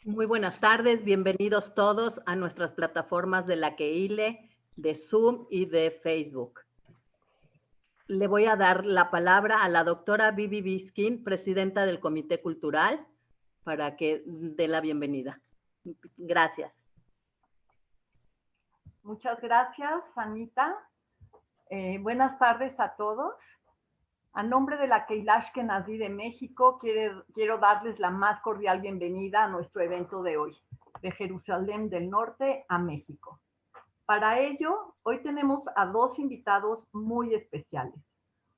Muy buenas tardes, bienvenidos todos a nuestras plataformas de la Keile, de Zoom y de Facebook. Le voy a dar la palabra a la doctora Vivi Biskin, presidenta del Comité Cultural, para que dé la bienvenida. Gracias. Muchas gracias, Anita. Buenas tardes a todos. A nombre de la Keilah Ashkenazí de México, quiero darles la más cordial bienvenida a nuestro evento de hoy, de Jerusalén del Norte a México. Para ello, hoy tenemos a dos invitados muy especiales.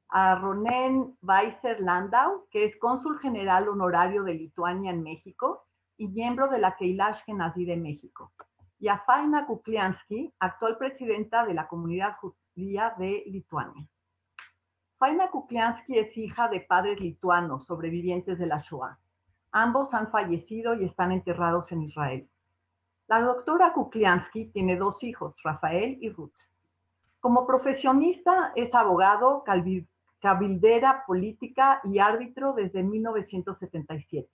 A Ronen Weiser Landau, que es cónsul general honorario de Lituania en México y miembro de la Keilah Ashkenazí de México. Y a Faina Kukliansky, actual presidenta de la Comunidad Judía de Lituania. Faina Kukliansky es hija de padres lituanos sobrevivientes de la Shoah. Ambos han fallecido y están enterrados en Israel. La doctora Kukliansky tiene dos hijos, Rafael y Ruth. Como profesionista es abogado, cabildera política y árbitro desde 1977.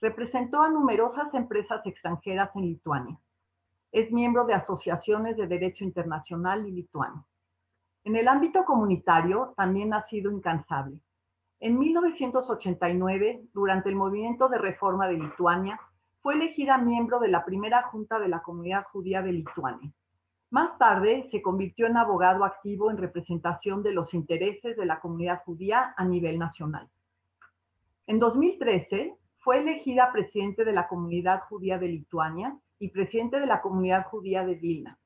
Representó a numerosas empresas extranjeras en Lituania. Es miembro de asociaciones de derecho internacional y lituano. En el ámbito comunitario también ha sido incansable. En 1989, durante el movimiento de reforma de Lituania, fue elegida miembro de la primera junta de la Comunidad Judía de Lituania. Más tarde se convirtió en abogado activo en representación de los intereses de la comunidad judía a nivel nacional. En 2013 fue elegida presidente de la Comunidad Judía de Lituania y presidente de la Comunidad Judía de Vilna.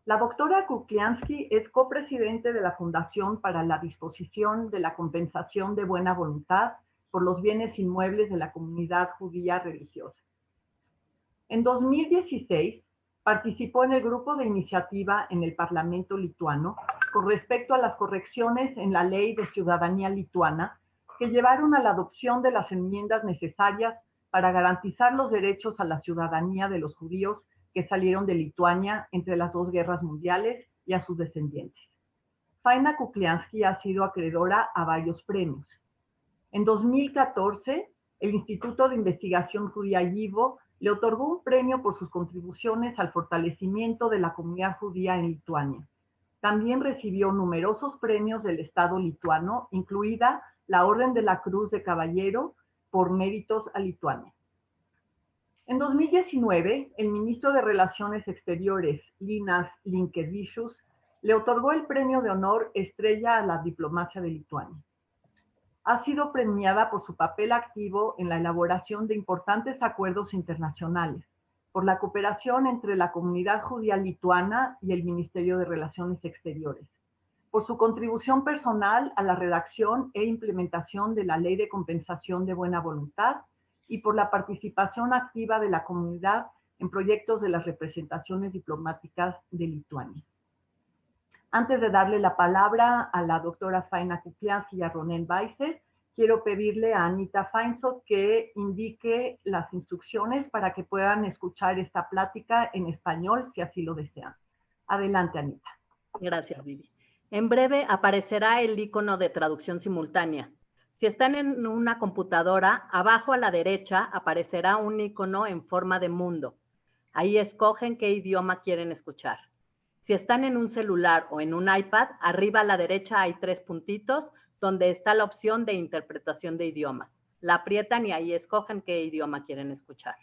La doctora Kukliansky es copresidente de la Fundación para la Disposición de la Compensación de Buena Voluntad por los Bienes Inmuebles de la Comunidad Judía Religiosa. En 2016, participó en el grupo de iniciativa en el Parlamento lituano con respecto a las correcciones en la Ley de Ciudadanía Lituana que llevaron a la adopción de las enmiendas necesarias para garantizar los derechos a la ciudadanía de los judíos que salieron de Lituania entre las dos guerras mundiales y a sus descendientes. Faina Kukliansky ha sido acreedora a varios premios. En 2014, el Instituto de Investigación Judía YIVO le otorgó un premio por sus contribuciones al fortalecimiento de la comunidad judía en Lituania. También recibió numerosos premios del Estado lituano, incluida la Orden de la Cruz de Caballero por méritos a Lituania. En 2019, el ministro de Relaciones Exteriores, Linas Linkevičius, le otorgó el premio de honor Estrella a la Diplomacia de Lituania. Ha sido premiada por su papel activo en la elaboración de importantes acuerdos internacionales, por la cooperación entre la comunidad judía lituana y el Ministerio de Relaciones Exteriores, por su contribución personal a la redacción e implementación de la Ley de Compensación de Buena Voluntad y por la participación activa de la comunidad en proyectos de las representaciones diplomáticas de Lituania. Antes de darle la palabra a la doctora Faina Kukliansky y a Ronen Weiser, quiero pedirle a Anita Feinsohn que indique las instrucciones para que puedan escuchar esta plática en español, si así lo desean. Adelante, Anita. Gracias, Vivi. En breve aparecerá el icono de traducción simultánea. Si están en una computadora, abajo a la derecha aparecerá un icono en forma de mundo. Ahí escogen qué idioma quieren escuchar. Si están en un celular o en un iPad, arriba a la derecha hay 3 puntitos donde está la opción de interpretación de idiomas. La aprietan y ahí escogen qué idioma quieren escuchar.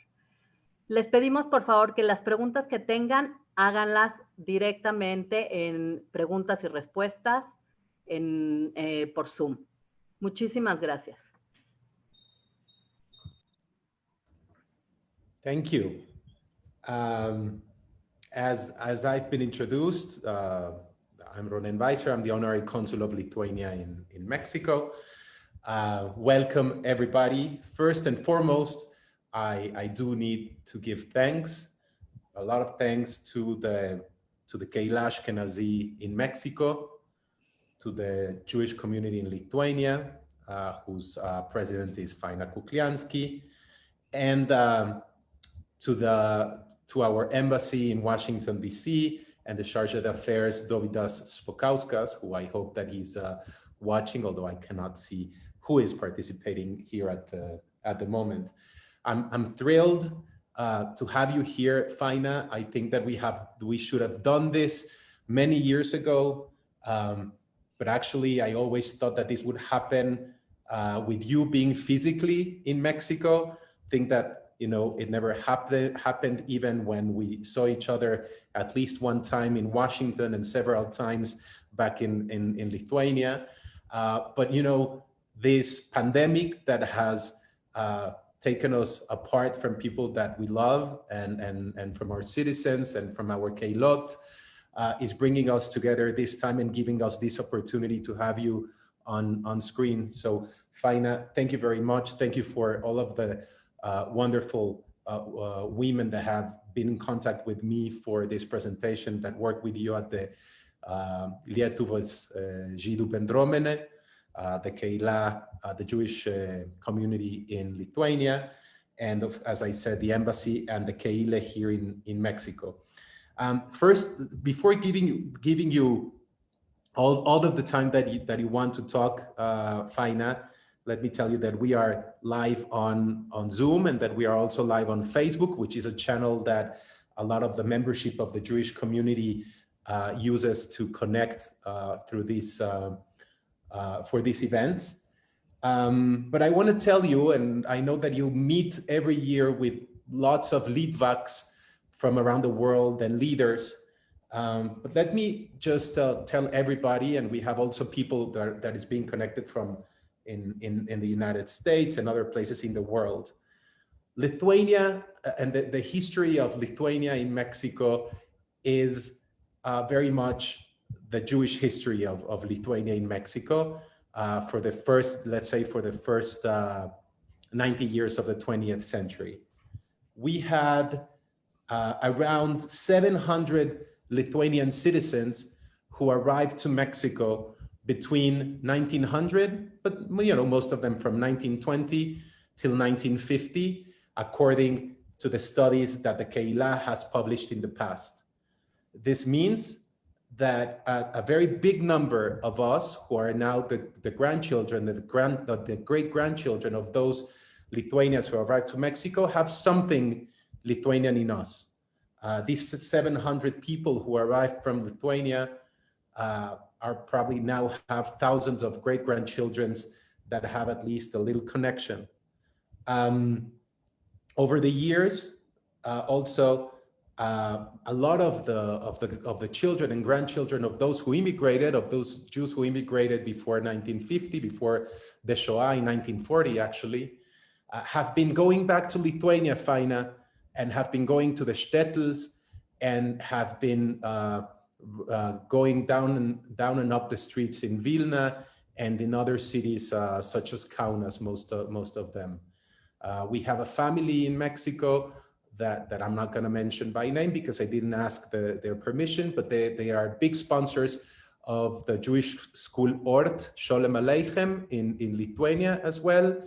Les pedimos, por favor, que las preguntas que tengan, háganlas directamente en preguntas y respuestas por Zoom. Muchísimas gracias. Thank you. As I've been introduced, I'm Ronen Weiser. I'm the Honorary Consul of Lithuania in Mexico. Welcome, everybody. First and foremost, I do need to give thanks, a lot of thanks to the Keilah Ashkenazí in Mexico, to the Jewish community in Lithuania, whose president is Faina Kukliansky, and to the to our embassy in Washington, D.C., and the Chargé d'Affaires, Dovydas Spokauskas, who I hope that he's watching, although I cannot see who is participating here at the moment. I'm thrilled to have you here, Faina. I think that we should have done this many years ago, but actually I always thought that this would happen with you being physically in Mexico. I think that, you know, it never happened even when we saw each other at least one time in Washington and several times back in Lithuania. But, you know, this pandemic that has taken us apart from people that we love and from our citizens and from our keilot is bringing us together this time and giving us this opportunity to have you on screen. So Faina, thank you very much. Thank you for all of the wonderful women that have been in contact with me for this presentation, that work with you at the Lietuvos Žydų bendruomenė, the Keila, the Jewish community in Lithuania, and as I said, the embassy and the Keile here in Mexico. First, before giving you all of the time that you want to talk, Faina, let me tell you that we are live on Zoom, and that we are also live on Facebook, which is a channel that a lot of the membership of the Jewish community uses to connect through these for these events. But I want to tell you, and I know that you meet every year with lots of Litvaks from around the world and leaders. But let me just tell everybody, and we have also people that is being connected from in the United States and other places in the world. Lithuania and the history of Lithuania in Mexico is very much the Jewish history of Lithuania in Mexico for the first, let's say, for the first 90 years of the 20th century. We had around 700 Lithuanian citizens who arrived to Mexico between 1900, but you know, most of them from 1920 till 1950, according to the studies that the Keila has published in the past. This means that a very big number of us who are now the grandchildren, the great-grandchildren of those Lithuanians who arrived to Mexico have something Lithuanian in us. These 700 people who arrived from Lithuania are probably now have thousands of great-grandchildren that have at least a little connection. Over the years, also, a lot of the children and grandchildren of those who immigrated, of those Jews who immigrated before 1950, before the Shoah in 1940, actually, have been going back to Lithuania, Faina, and have been going to the shtetls and have been going down and up the streets in Vilna and in other cities such as Kaunas, most of them. We have a family in Mexico that I'm not going to mention by name because I didn't ask their permission, but they are big sponsors of the Jewish school Ort, Sholem Aleichem, in Lithuania as well.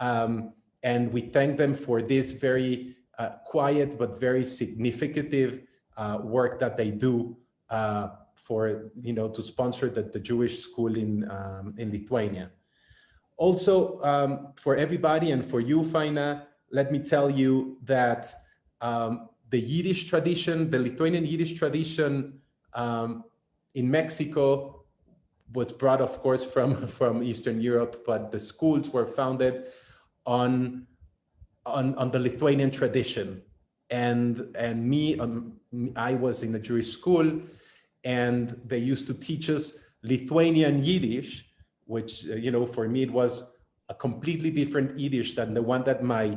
And we thank them for this very quiet but very significant work that they do for, you know, to sponsor the Jewish school in Lithuania. Also, for everybody and for you, Faina, let me tell you that the Yiddish tradition, the Lithuanian Yiddish tradition in Mexico was brought, of course, from Eastern Europe, but the schools were founded on the Lithuanian tradition. And me, I was in a Jewish school, and they used to teach us Lithuanian Yiddish, which, you know, for me, it was a completely different Yiddish than the one that my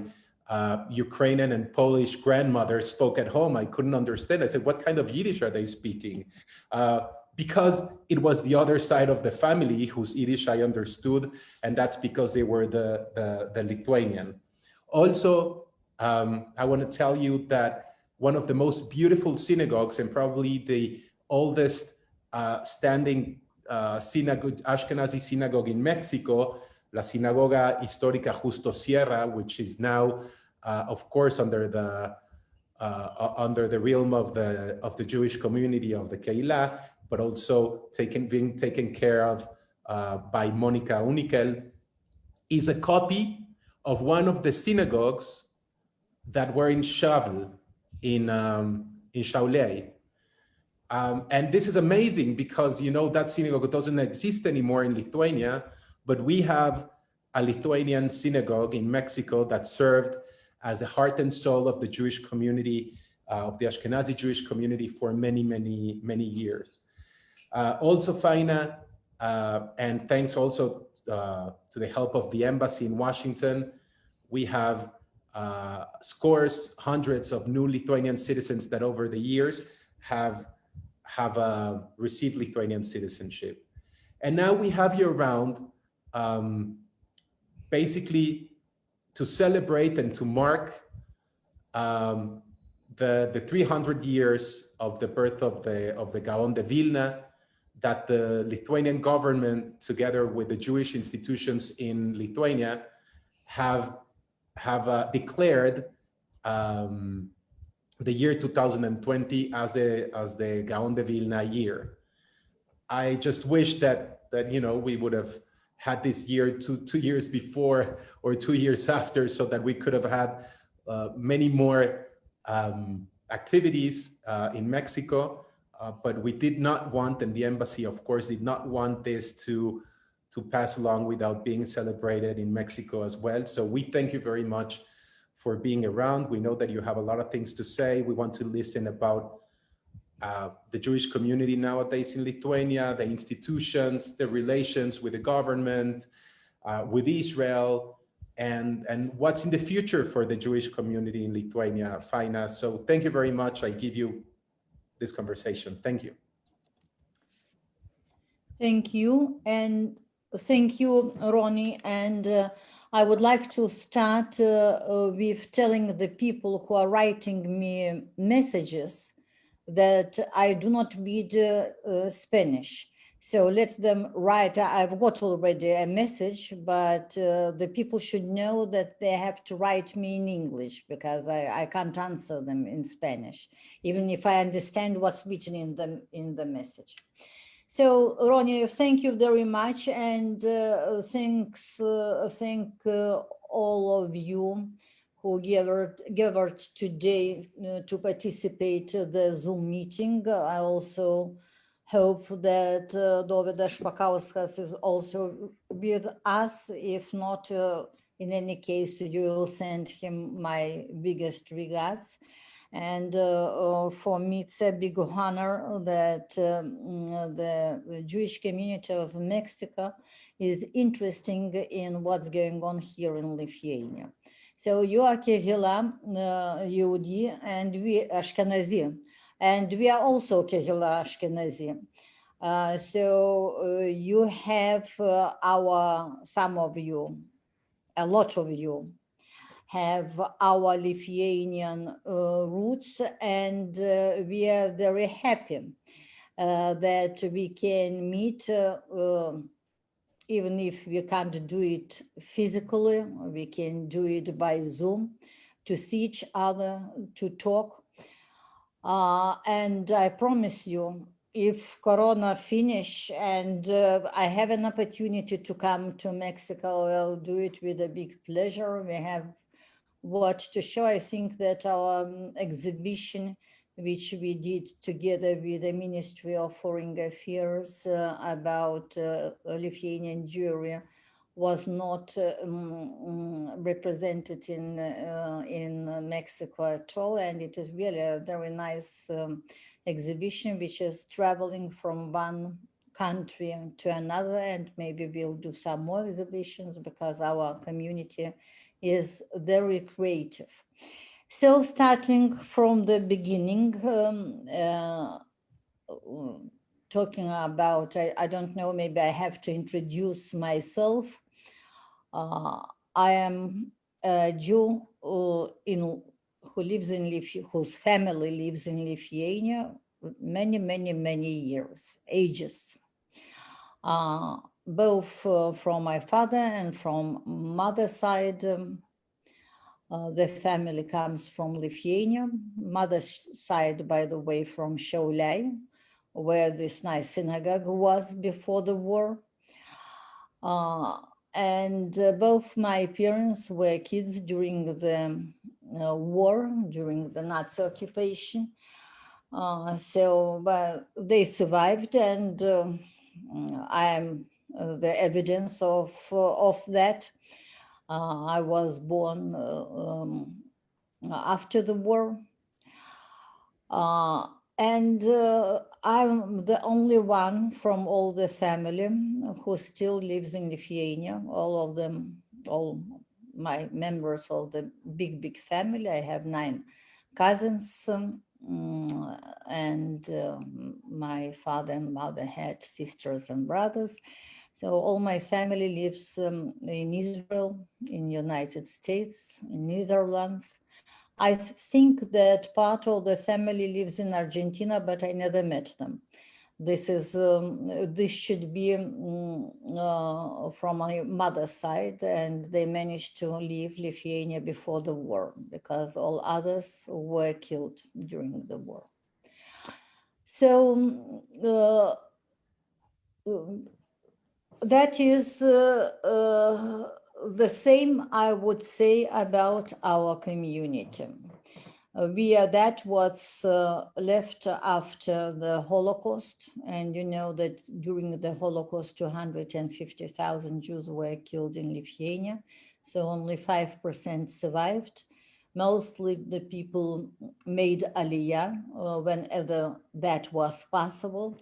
Ukrainian and Polish grandmother spoke at home. I couldn't understand. I said, what kind of Yiddish are they speaking? Because it was the other side of the family whose Yiddish I understood, and that's because they were the Lithuanian. Also, I want to tell you that one of the most beautiful synagogues and probably the oldest standing synagogue, Ashkenazi synagogue in Mexico, La Sinagoga Histórica Justo Sierra, which is now, of course, under the under the realm of the Jewish community of the Keilah, but also being taken care of by Monica Unikel, is a copy of one of the synagogues that were in Shavel in Shaulei. And this is amazing because, you know, that synagogue doesn't exist anymore in Lithuania, but we have a Lithuanian synagogue in Mexico that served as the heart and soul of the Jewish community, of the Ashkenazi Jewish community for many, many, many years. Also, Faina, and thanks also to the help of the embassy in Washington, we have scores, hundreds of new Lithuanian citizens that over the years have received Lithuanian citizenship. And now we have you around basically to celebrate and to mark the 300 years of the birth of the Gaon de Vilna, that the Lithuanian government, together with the Jewish institutions in Lithuania, have declared the year 2020 as the Gaon de Vilna year. I just wish that you know, we would have had this year two years before or 2 years after, so that we could have had many more activities in Mexico. But we did not want, and the embassy, of course, did not want this to pass along without being celebrated in Mexico as well. So we thank you very much for being around. We know that you have a lot of things to say. We want to listen about the Jewish community nowadays in Lithuania, the institutions, the relations with the government, with Israel, and what's in the future for the Jewish community in Lithuania, Faina. So thank you very much. I give you this conversation. Thank you. Thank you. And thank you, Ronnie. And I would like to start with telling the people who are writing me messages that I do not read Spanish. So let them write. I've got already a message, but the people should know that they have to write me in English, because I can't answer them in Spanish, even if I understand what's written in the message. So Ronnie, thank you very much, and thank all of you who gathered today to participate in the Zoom meeting. I also hope that Dovydas Špakauskas is also with us. If not, in any case, you will send him my biggest regards. And for me, it's a big honor that the Jewish community of Mexico is interested in what's going on here in Lithuania. So you are Kehila Yehudi, and we Ashkenazi, and we are also Kehila Ashkenazi. So you have some of you, a lot of you, have our Lithuanian roots, and we are very happy that we can meet, even if we can't do it physically, we can do it by Zoom, to see each other, to talk. And I promise you, if Corona finish and I have an opportunity to come to Mexico, I'll do it with a big pleasure. We have what to show. I think that our exhibition, which we did together with the Ministry of Foreign Affairs about Lithuanian Jewry, was not represented in Mexico at all. And it is really a very nice exhibition, which is traveling from one country to another. And maybe we'll do some more exhibitions, because our community is very creative. So starting from the beginning, talking about, I don't know, maybe I have to introduce myself. I am a Jew whose family lives in Lithuania many years, ages. Both from my father and from mother's side. The family comes from Lithuania, mother's side, by the way, from Šiauliai, where this nice synagogue was before the war. And both my parents were kids during the war, during the Nazi occupation. But they survived, and I am the evidence of that. I was born after the war. And I'm the only one from all the family who still lives in Lithuania. All of them, all my members of the big family. I have 9 cousins, and my father and mother had sisters and brothers. So all my family lives in Israel, in United States, in Netherlands. I think that part of the family lives in Argentina, but I never met them. This is this should be from my mother's side, and they managed to leave Lithuania before the war because all others were killed during the war. So that is the same I would say about our community. We are that what's left after the Holocaust. And you know that during the Holocaust, 250,000 Jews were killed in Lithuania. So only 5% survived. Mostly the people made Aliyah whenever that was possible.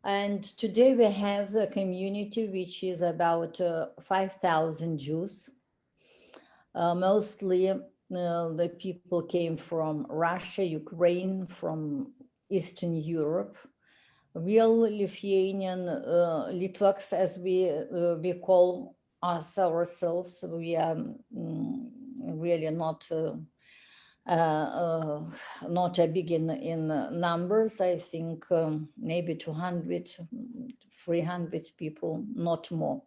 And today we have the community, which is about 5,000 Jews. Mostly the people came from Russia, Ukraine, from Eastern Europe. Real Lithuanian Litvaks, as we call us ourselves. We are really not a big in numbers. I think maybe 200, 300 people, not more.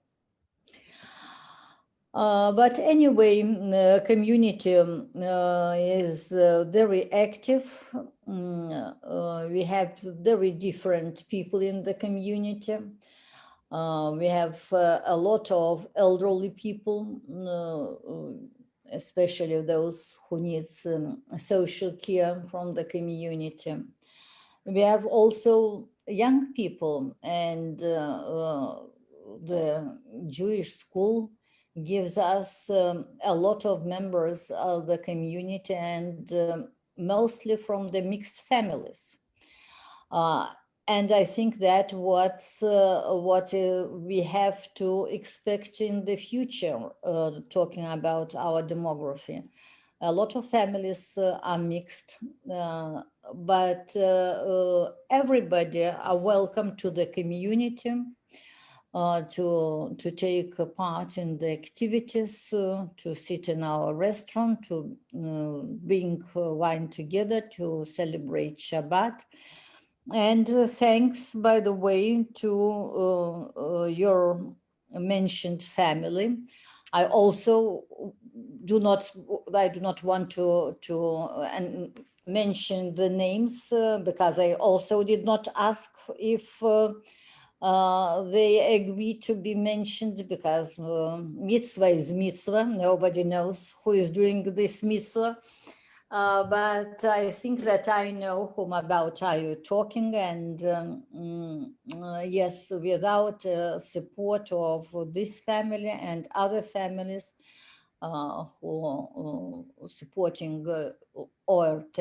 But anyway, the community is very active. We have very different people in the community. We have a lot of elderly people, especially those who need social care from the community. We have also young people, and the Jewish school gives us a lot of members of the community, and mostly from the mixed families. And I think that what we have to expect in the future, talking about our demography. A lot of families are mixed, but everybody are welcome to the community, to take part in the activities, to sit in our restaurant, to drink wine together, to celebrate Shabbat. And thanks, by the way, to your mentioned family. I also do not want to mention the names because I also did not ask if they agree to be mentioned, because mitzvah is mitzvah. Nobody knows who is doing this mitzvah. But I think that I know whom about are you talking, and yes, without support of this family and other families who supporting ORT,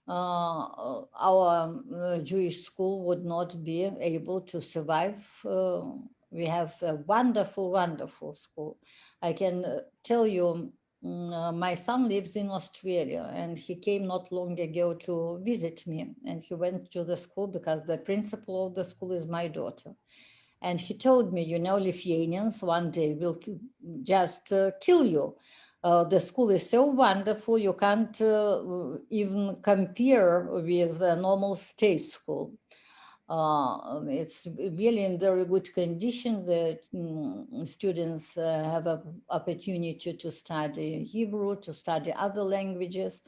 our Jewish school would not be able to survive. We have a wonderful, wonderful school. I can tell you, my son lives in Australia, and he came not long ago to visit me, and he went to the school because the principal of the school is my daughter. And he told me, you know, Lithuanians one day will just kill you. The school is so wonderful, you can't even compare with a normal state school. It's really in very good condition. The students have an opportunity to study Hebrew, to study other languages.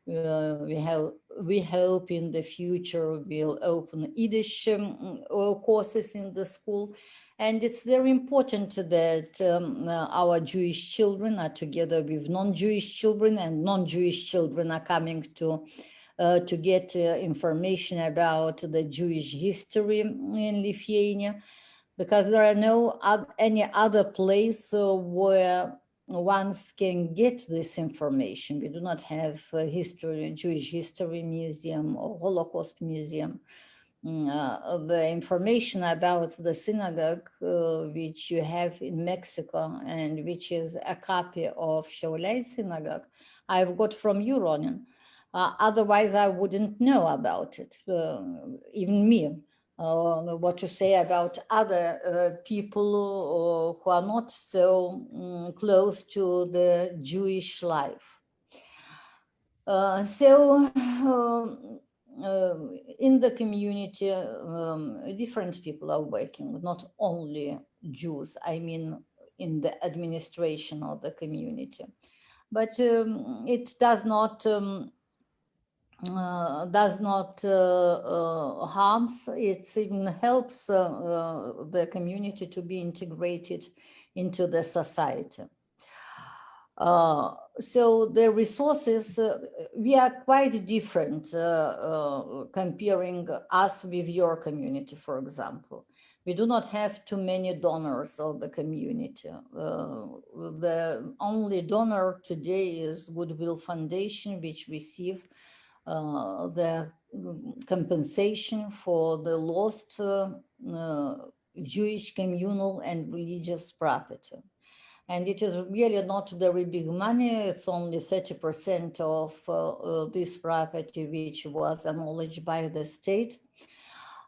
We hope in the future we'll open Yiddish courses in the school. And it's very important that our Jewish children are together with non-Jewish children, and non-Jewish children are coming to get information about the Jewish history in Lithuania, because there are any other place where ones can get this information. We do not have a Jewish history museum or Holocaust museum. The information about the synagogue, which you have in Mexico, and which is a copy of Šiauliai synagogue, I've got from you, Ronen. Otherwise, I wouldn't know about it, even me. What to say about other people who are not so close to the Jewish life. In the community, different people are working, not only Jews, I mean, in the administration of the community. But it does not harms, it even helps the community to be integrated into the society. So the resources, we are quite different comparing us with your community, for example. We do not have too many donors of the community. The only donor today is Goodwill Foundation, which receive the compensation for the lost Jewish communal and religious property. And it is really not very big money. It's only 30% of this property, which was acknowledged by the state.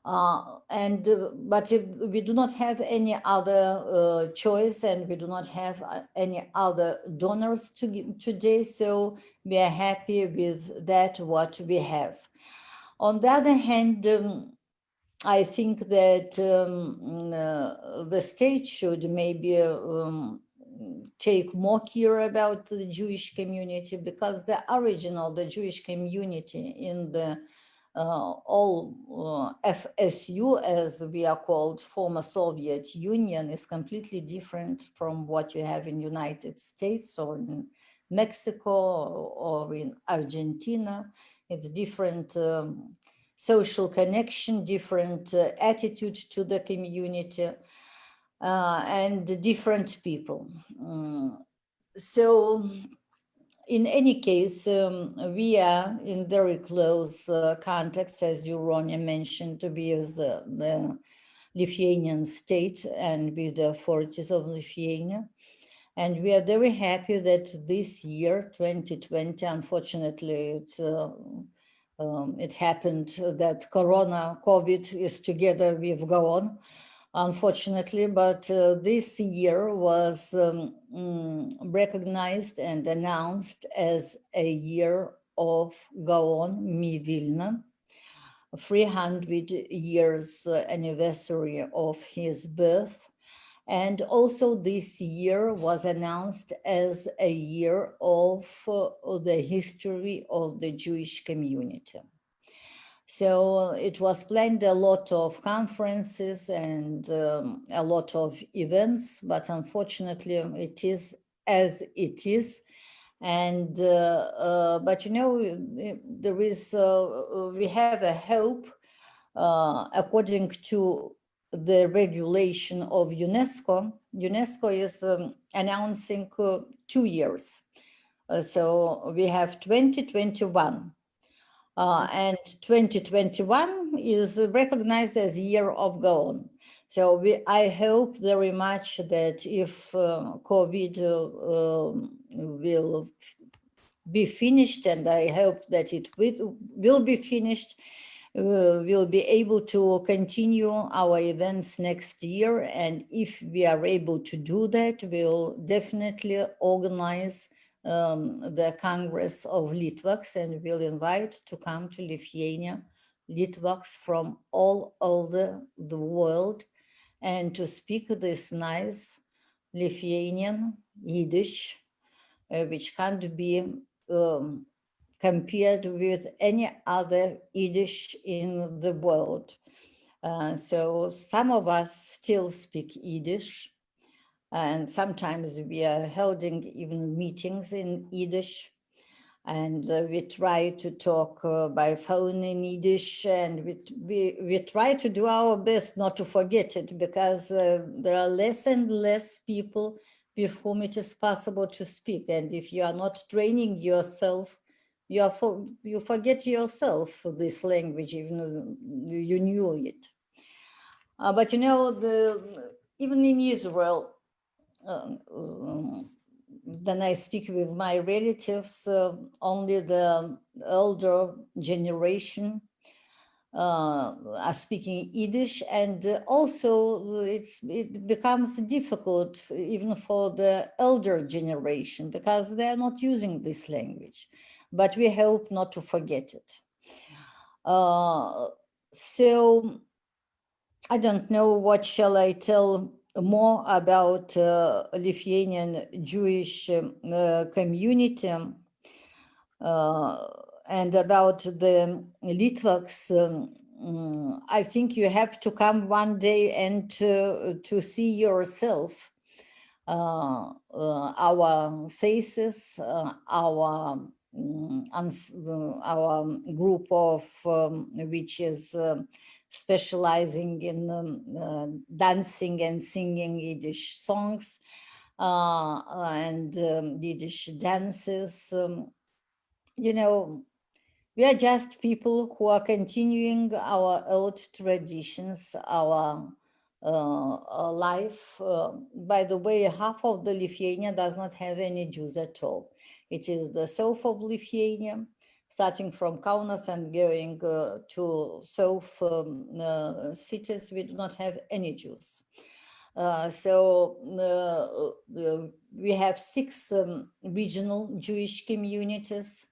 But we do not have any other choice, and we do not have any other donors today. So we are happy with that, what we have. On the other hand, I think that the state should maybe take more care about the Jewish community, because the origin of the Jewish community in the all FSU, as we are called, former Soviet Union, is completely different from what you have in United States or in Mexico or in Argentina. It's different social connection, different attitude to the community, and different people. So in any case, we are in very close contact, as you, Ronya, mentioned, with the Lithuanian state and with the authorities of Lithuania. And we are very happy that this year, 2020, unfortunately, it happened that COVID is together with Gaon, unfortunately, but this year was recognized and announced as a year of Gaon Mi Vilna, 300 years anniversary of his birth. And also this year was announced as a year of the history of the Jewish community. So it was planned a lot of conferences and a lot of events, but unfortunately it is as it is. And but you know, there is we have a hope according to the regulation of UNESCO. UNESCO is announcing 2 years. So we have 2021. And 2021 is recognized as Year of Gaon. So I hope very much that if COVID will be finished, and I hope that it will be finished, we'll be able to continue our events next year. And if we are able to do that, we'll definitely organize the Congress of Litvaks, and will invite to come to Lithuania Litvaks from all over the world and to speak this nice Lithuanian Yiddish, which can't be compared with any other Yiddish in the world. So some of us still speak Yiddish, and sometimes we are holding even meetings in Yiddish, and we try to talk by phone in Yiddish, and we try to do our best not to forget it, because there are less and less people with whom it is possible to speak. And if you are not training yourself, you forget yourself this language, even though you knew it. But you know, even in Israel, when I speak with my relatives, only the older generation are speaking Yiddish, and also it becomes difficult even for the elder generation, because they are not using this language. But we hope not to forget it. So I don't know what shall I tell more about Lithuanian Jewish community and about the Litvaks. I think you have to come one day and to see yourself our faces, our group of which is specializing in dancing and singing Yiddish songs and Yiddish dances. You know, we are just people who are continuing our old traditions, our life. By the way, half of the Lithuania does not have any Jews at all. It is the south of Lithuania, starting from Kaunas and going to south cities. We do not have any Jews. So we have 6 regional Jewish communities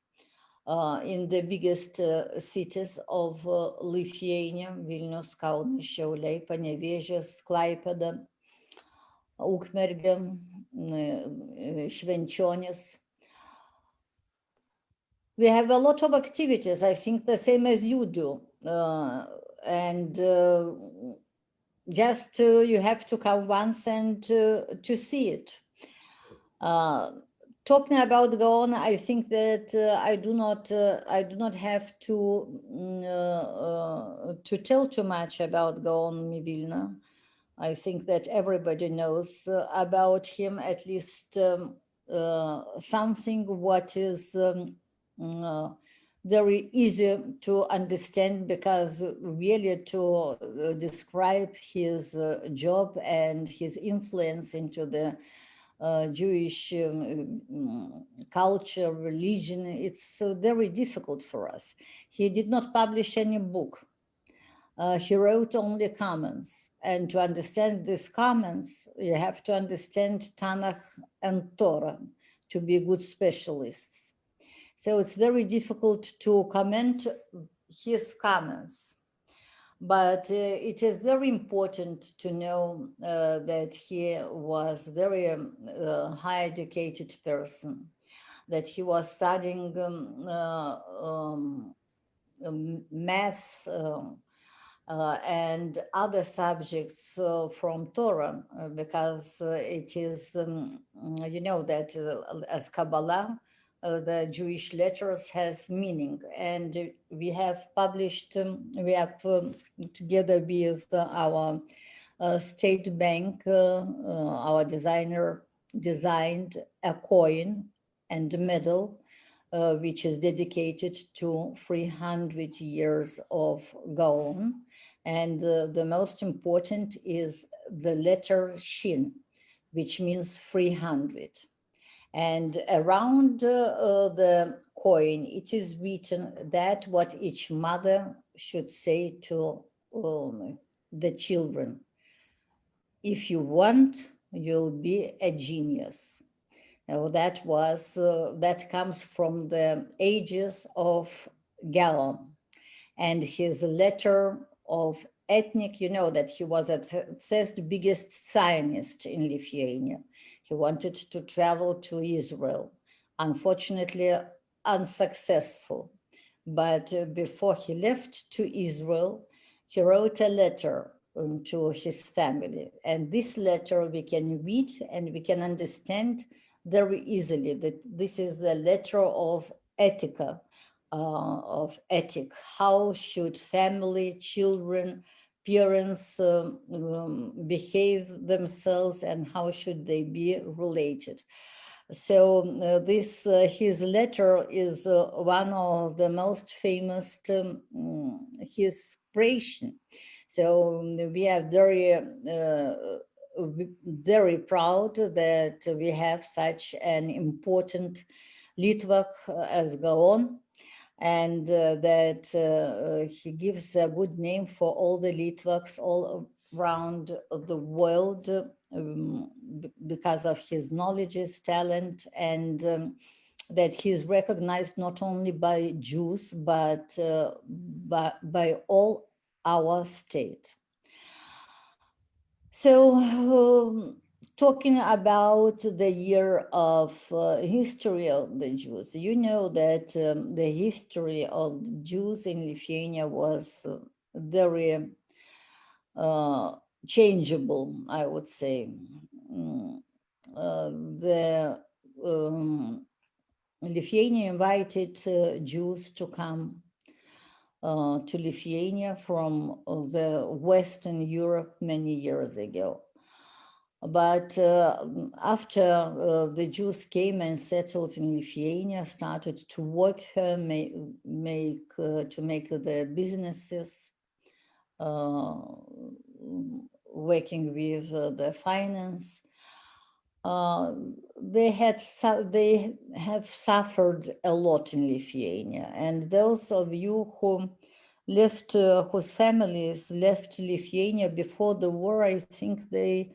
in the biggest cities of Lithuania: Vilnius, Kaunas, Šiauliai, Panevėžys, Klaipėda, Ukmergė, Švenčionys. We have a lot of activities, I think the same as you do. And just you have to come once and to see it. Talking about Gaon, I think that I do not have to tell too much about Gaon Vilna. I think that everybody knows about him, at least something what is very easy to understand, because really to describe his job and his influence into the Jewish culture, religion, it's very difficult for us. He did not publish any book. He wrote only comments. And to understand these comments, you have to understand Tanakh and Torah to be good specialists. So it's very difficult to comment his comments. But it is very important to know that he was a very high educated person, that he was studying math and other subjects from Torah, because it is, you know, that as Kabbalah, the Jewish letters has meaning, and we have published, we have together with our state bank, our designer designed a coin and a medal, which is dedicated to 300 years of Gaon. And the most important is the letter Shin, which means 300. And around the coin, it is written that what each mother should say to the children: if you want, you'll be a genius. Now, that comes from the ages of Gaon. and his letter of ethnic, you know that he was the third biggest Zionist in Lithuania. He wanted to travel to Israel, unfortunately unsuccessful. But before he left to Israel, he wrote a letter to his family. And this letter we can read and we can understand very easily that this is the letter of ethica, of ethic. How should family, children, parents behave themselves, and how should they be related? So his letter is one of the most famous his creation. So we are very proud that we have such an important Litvak as Gaon, and that he gives a good name for all the Litvaks all around the world because of his knowledge, his talent, and that he's recognized not only by Jews, but by all our state. So talking about the year of history of the Jews, you know that the history of the Jews in Lithuania was very changeable, I would say. Lithuania invited Jews to come to Lithuania from the Western Europe many years ago. But after the Jews came and settled in Lithuania, started to work here, to make their businesses, working with the finance, they have suffered a lot in Lithuania. And those of you who left, whose families left Lithuania before the war, I think they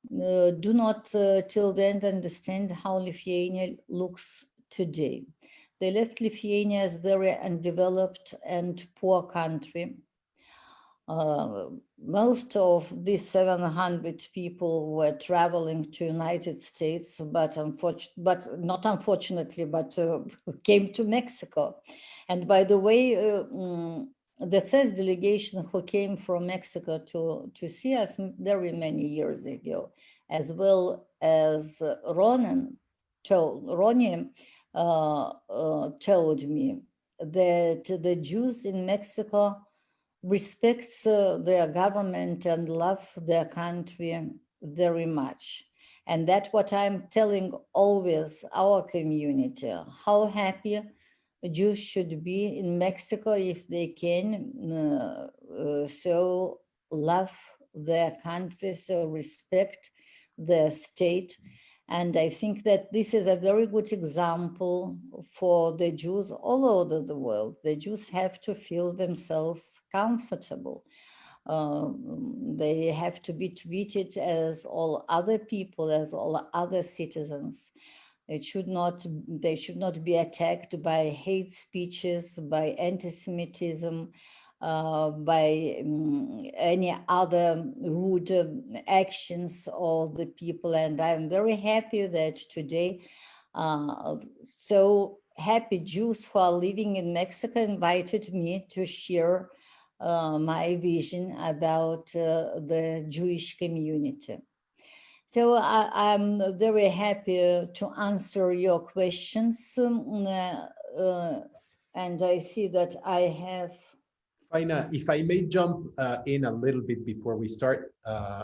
do not till then understand how Lithuania looks today. They left Lithuania as very undeveloped and poor country. Most of these 700 people were traveling to United States, but not unfortunately, but came to Mexico. And by the way, the first delegation who came from Mexico to see us very many years ago, as well as Ronnie told me that the Jews in Mexico respects their government and love their country very much. And that's what I'm telling always our community, how happy Jews should be in Mexico if they can so love their country, so respect their state. And I think that this is a very good example for the Jews all over the world. The Jews have to feel themselves comfortable. They have to be treated as all other people, as all other citizens. They should not be attacked by hate speeches, by anti-Semitism, by any other rude actions of the people. And I'm very happy that today so happy Jews who are living in Mexico invited me to share my vision about the Jewish community. So I'm very happy to answer your questions. And I see that I have... Faina, if I may jump in a little bit before we start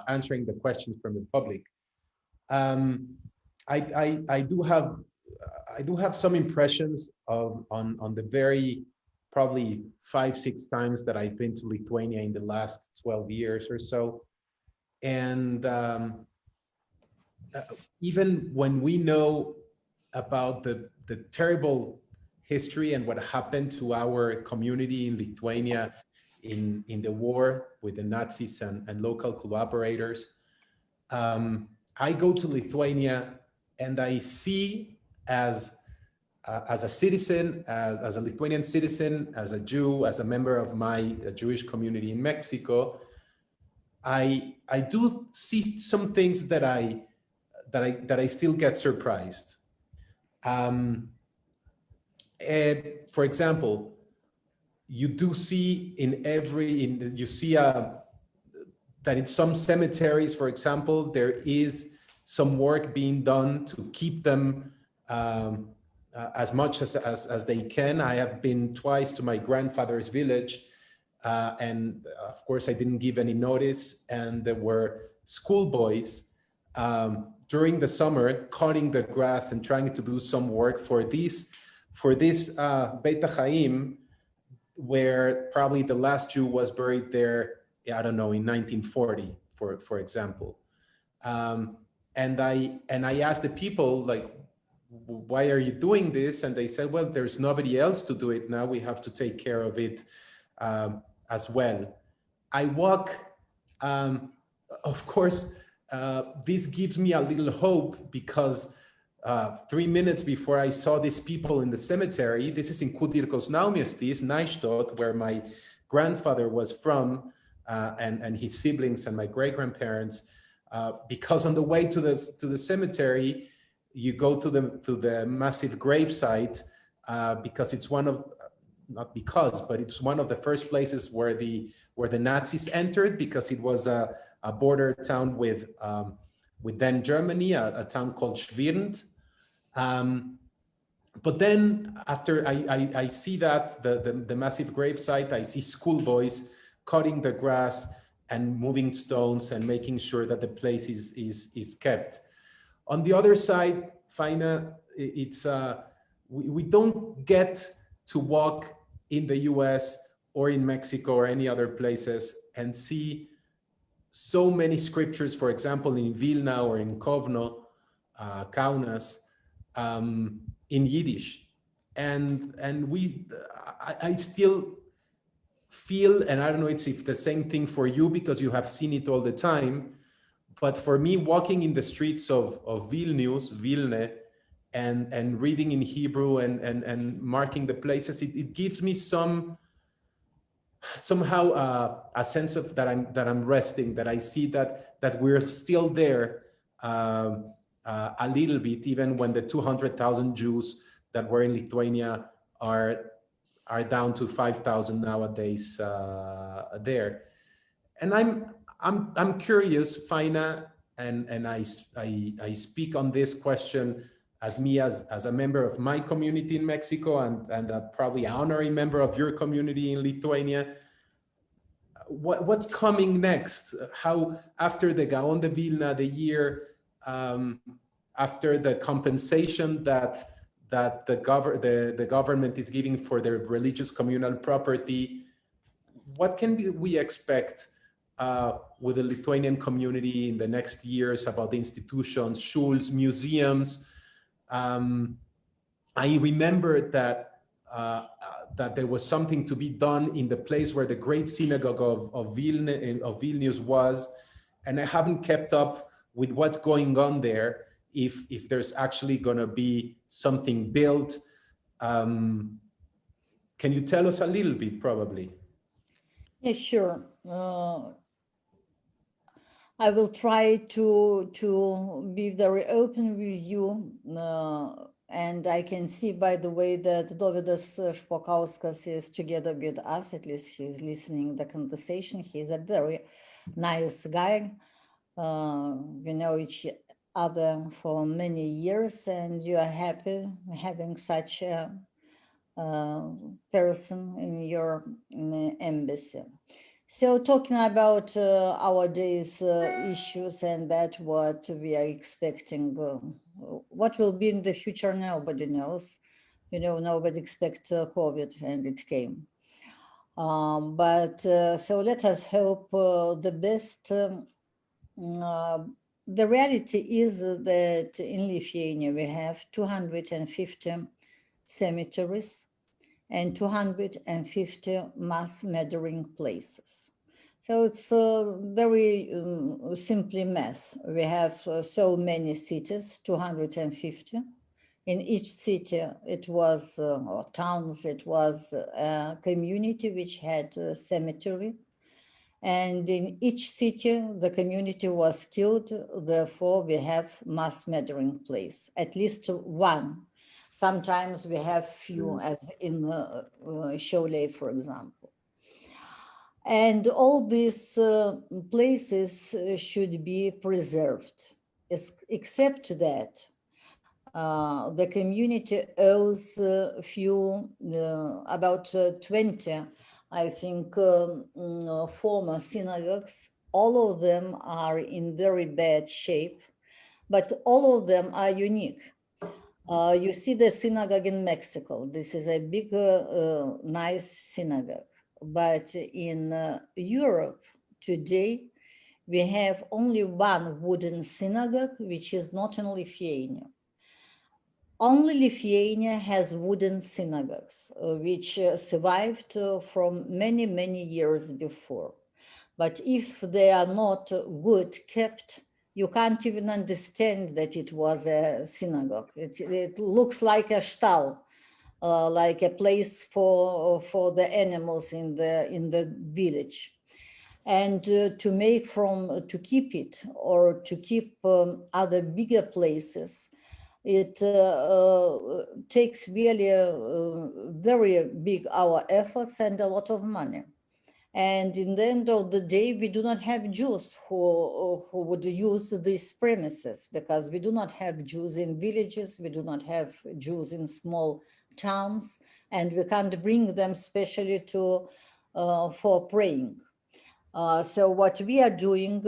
answering the questions from the public. I do have some impressions on the very probably 5-6 times that I've been to Lithuania in the last 12 years or so. And even when we know about the terrible history and what happened to our community in Lithuania in the war with the Nazis and local collaborators, I go to Lithuania and I see as as a citizen, as a Lithuanian citizen, as a Jew, as a member of my Jewish community in Mexico, I do see some things that I still get surprised. For example, you do see that in some cemeteries, for example, there is some work being done to keep them as much as they can. I have been twice to my grandfather's village, and of course I didn't give any notice, and there were schoolboys during the summer cutting the grass and trying to do some work for this Beit HaChaim, where probably the last Jew was buried there, I don't know, in 1940, for example. And I asked the people, like, why are you doing this? And they said, well, there's nobody else to do it now. We have to take care of it as well. I walk, of course, this gives me a little hope, because 3 minutes before I saw these people in the cemetery, this is in Kudirkos Naumiestis, Neustadt, where my grandfather was from, and his siblings and my great-grandparents, because on the way to the cemetery, you go to the massive gravesite, because it's one of, not because, but it's one of the first places where the Nazis entered, because it was a border town with then Germany, a town called Schwirnd. But then after I see that, the massive gravesite, I see schoolboys cutting the grass and moving stones and making sure that the place is kept. On the other side, Faina, it's we don't get to walk in the US or in Mexico or any other places and see so many scriptures, for example, in Vilna or in Kovno, Kaunas, in Yiddish. And I still feel, and I don't know if the same thing for you, because you have seen it all the time, but for me, walking in the streets of Vilna, and reading in Hebrew and marking the places, it gives me somehow a sense of that I'm resting, that I see that we're still there a little bit, even when the 200,000 Jews that were in Lithuania are down to 5,000 nowadays there. And I'm curious, Faina, and I speak on this question as a member of my community in Mexico, and probably an honorary member of your community in Lithuania. What's coming next? How, after the Gaon de Vilna, the year after the compensation that the government is giving for their religious communal property, what can we expect with the Lithuanian community in the next years about the institutions, shuls, museums? I remember that there was something to be done in the place where the great synagogue of Vilnius was, and I haven't kept up with what's going on there, if there's actually going to be something built. Can you tell us a little bit, probably? Yeah, sure. I will try to be very open with you, and I can see, by the way, that Dovydas Špokauskas is together with us. At least he's listening the conversation. He's a very nice guy. We know each other for many years, and you are happy having such a person in your embassy. So talking about our day's issues and that what we are expecting, what will be in the future, nobody knows. You know, nobody expects COVID, and it came. So let us hope the best. The reality is that in Lithuania we have 250 cemeteries and 250 mass murdering places. So it's very simply math. We have so many cities, 250, In each city, it was, or towns, it was a community which had a cemetery. And in each city, the community was killed. Therefore, we have mass murdering place, at least one. Sometimes we have few, as in Cholet, for example. And all these places should be preserved, except that the community owes about 20, I think, former synagogues. All of them are in very bad shape, but all of them are unique. You see the synagogue in Mexico. This is a big, nice synagogue. But in Europe today, we have only one wooden synagogue, which is not in Lithuania. Only Lithuania has wooden synagogues, which survived from many, many years before. But if they are not good kept, you can't even understand that it was a synagogue. It looks like a stall, like a place for the animals in the village. And to keep it or to keep other bigger places, it takes really very big our efforts and a lot of money. And in the end of the day, we do not have Jews who would use these premises, because we do not have Jews in villages, we do not have Jews in small towns, and we can't bring them especially for praying. So what we are doing,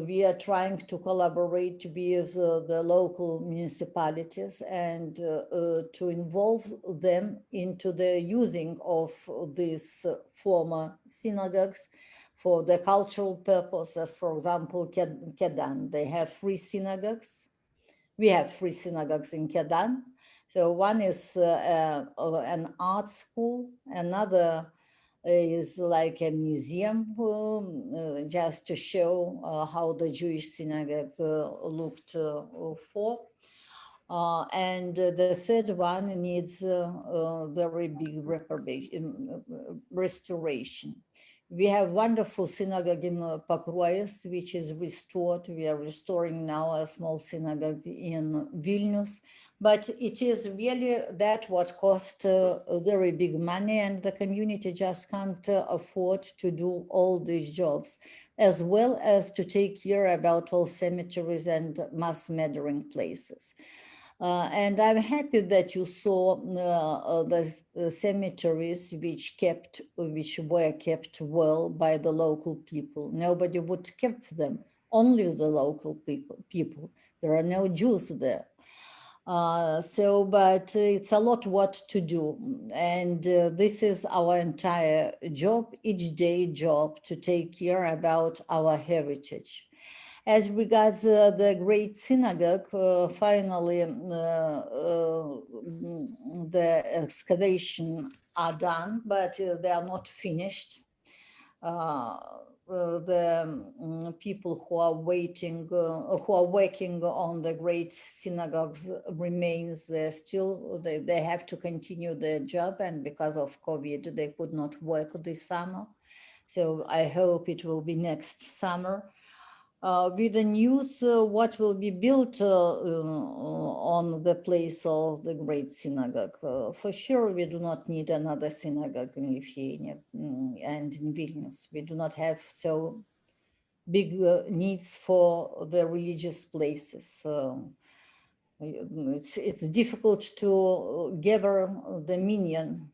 we are trying to collaborate with the local municipalities and to involve them into the using of these former synagogues for the cultural purposes. For example, Kedan, they have 3 synagogues. We have 3 synagogues in Kedan. So one is an art school, another is like a museum, just to show how the Jewish synagogue looked for. And the third one needs very big restoration. We have wonderful synagogue in Pakruojas, which is restored. We are restoring now a small synagogue in Vilnius, but it is really that what cost very big money, and the community just can't afford to do all these jobs, as well as to take care about all cemeteries and mass murdering places. And I'm happy that you saw the cemeteries which were kept well by the local people. Nobody would keep them, only the local people. There are no Jews there. But it's a lot what to do. And this is our entire job, each day job, to take care about our heritage. As regards the Great Synagogue, finally, the excavation are done, but they are not finished. The people who are waiting, who are working on the Great Synagogue's remains, they have to continue their job, and because of COVID, they could not work this summer. So I hope it will be next summer. With the news, what will be built on the place of the Great Synagogue. For sure, we do not need another synagogue in Lithuania and in Vilnius. We do not have so big needs for the religious places. It's difficult to gather the minyan,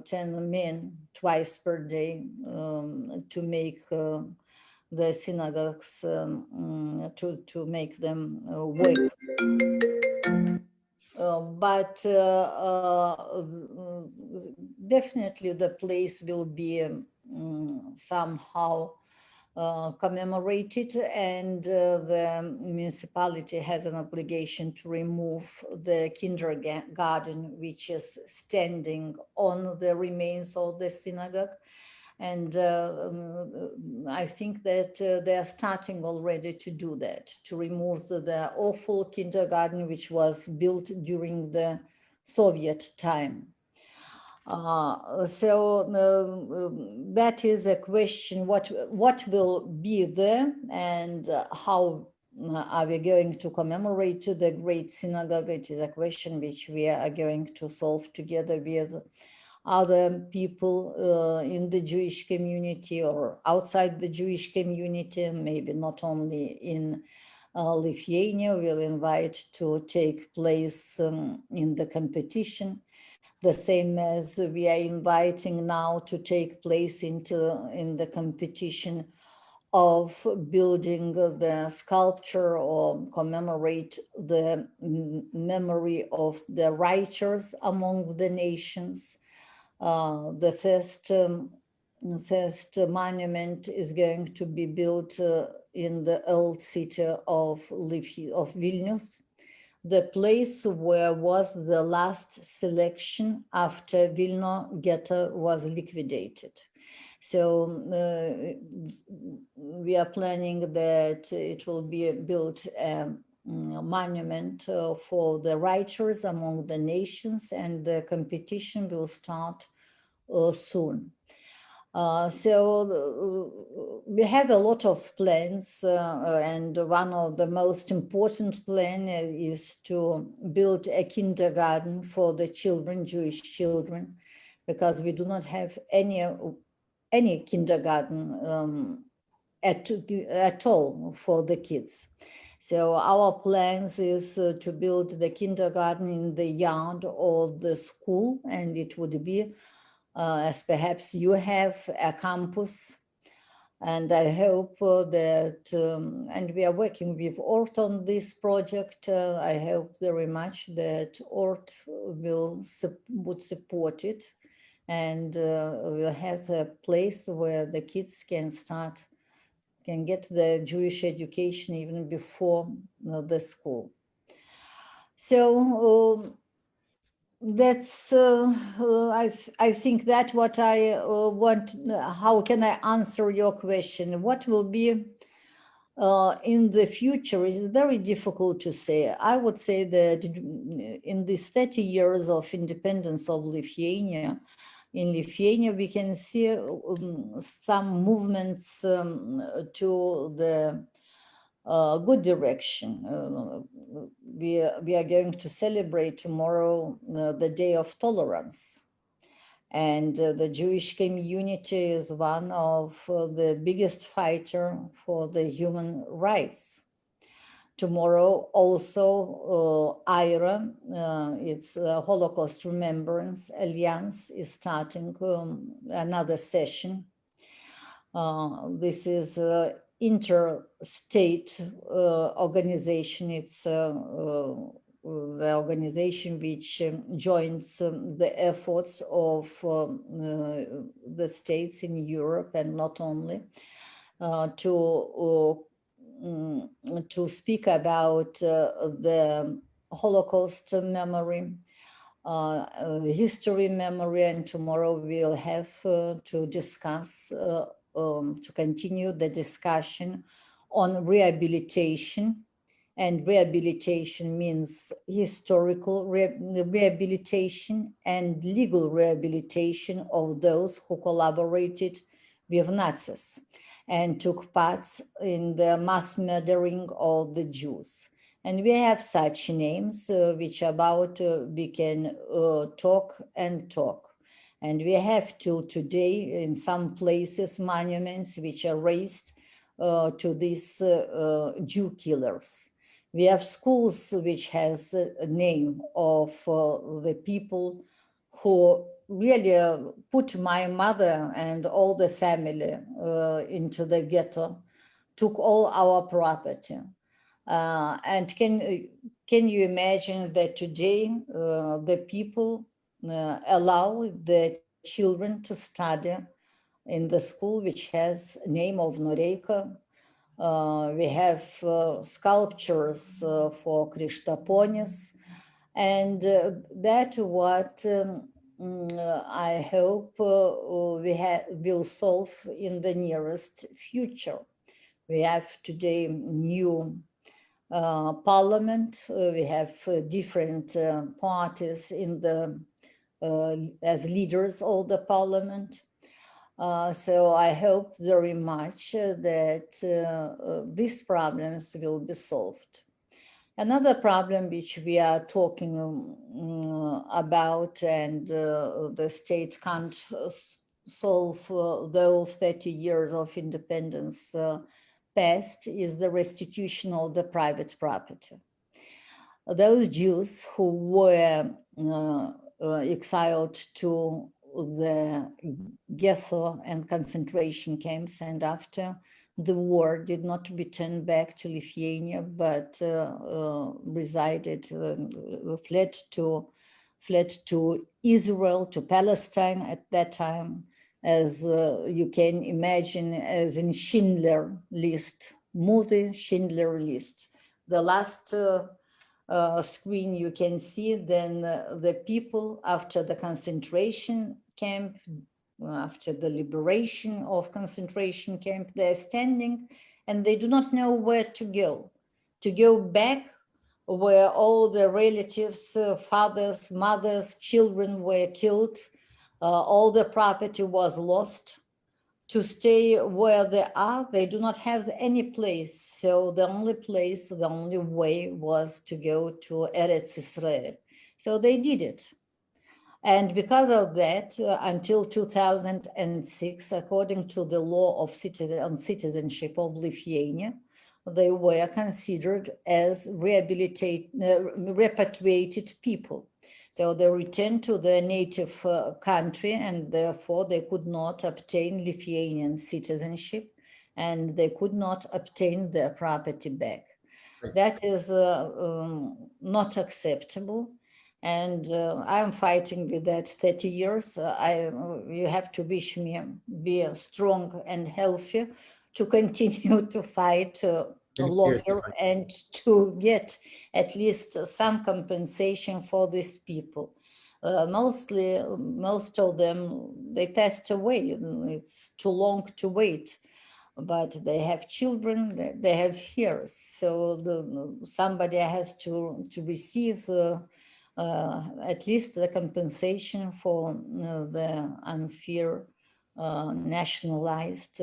10 men twice per day to make the synagogues, to make them work. But definitely the place will be somehow commemorated, and the municipality has an obligation to remove the kindergarten, which is standing on the remains of the synagogue. And I think that they are starting already to do that, to remove the awful kindergarten which was built during the Soviet time. That is a question, what will be there, and how are we going to commemorate the Great Synagogue? It is a question which we are going to solve together with other people in the Jewish community or outside the Jewish community, maybe not only in Lithuania. We'll invite to take place in the competition, the same as we are inviting now to take place in the competition of building the sculpture or commemorate the memory of the righteous among the nations. The first monument is going to be built in the old city of Vilnius, the place where was the last selection after Vilna ghetto was liquidated. So we are planning that it will be built a monument for the righteous among the nations, and the competition will start soon. So we have a lot of plans, and one of the most important plan is to build a kindergarten for the children, Jewish children, because we do not have any kindergarten at all for the kids. So our plans is to build the kindergarten in the yard of the school, and it would be as perhaps you have a campus. And I hope that, and we are working with ORT on this project. I hope very much that ORT would support it, and we'll have a place where the kids can get the Jewish education even before the school. So that's I think that what I want. How can I answer your question? What will be in the future is very difficult to say. I would say that in these 30 years of independence of Lithuania, in Lithuania we can see some movements to the good direction. We are going to celebrate tomorrow the Day of Tolerance. And the Jewish community is one of the biggest fighter for the human rights. Tomorrow also IRA, it's Holocaust Remembrance Alliance, is starting another session. This is interstate organization. It's the organization which joins the efforts of the states in Europe, and not only to speak about the Holocaust memory, history memory, and tomorrow we'll have to discuss to continue the discussion on rehabilitation. And rehabilitation means historical rehabilitation and legal rehabilitation of those who collaborated with Nazis and took part in the mass murdering of the Jews. And we have such names which about we can talk and talk. And we have till today in some places monuments which are raised to these Jew killers. We have schools which has a name of the people who really put my mother and all the family into the ghetto, took all our property. And can you imagine that today the people allow the children to study in the school which has name of Noreika? We have sculptures for Krištaponis, and that what I hope will solve in the nearest future. We have today new parliament. We have different parties in the as leaders of the parliament. So I hope very much that these problems will be solved. Another problem which we are talking about, and the state can't solve though 30 years of independence passed, is the restitution of the private property. Those Jews who were exiled to the ghetto and concentration camps, and after the war did not return back to Lithuania, but resided, fled to Israel, to Palestine at that time, as you can imagine, as in Schindler List, movie Schindler List. The last screen you can see then the people after the concentration camp, after the liberation of concentration camp, they're standing and they do not know where to go back where all the relatives, fathers, mothers, children were killed, all the property was lost. To stay where they are, they do not have any place. So the only way was to go to Eretz Israel. So they did it. And because of that, until 2006, according to the law of citizenship of Lithuania, they were considered as repatriated people. So they returned to their native country, and therefore they could not obtain Lithuanian citizenship, and they could not obtain their property back. Right. That is not acceptable. And I'm fighting with that 30 years. You have to wish me be strong and healthy to continue to fight longer and to get at least some compensation for these people. Most of them, they passed away. It's too long to wait, but they have children, they have heirs. So somebody has to receive at least the compensation for the unfair nationalized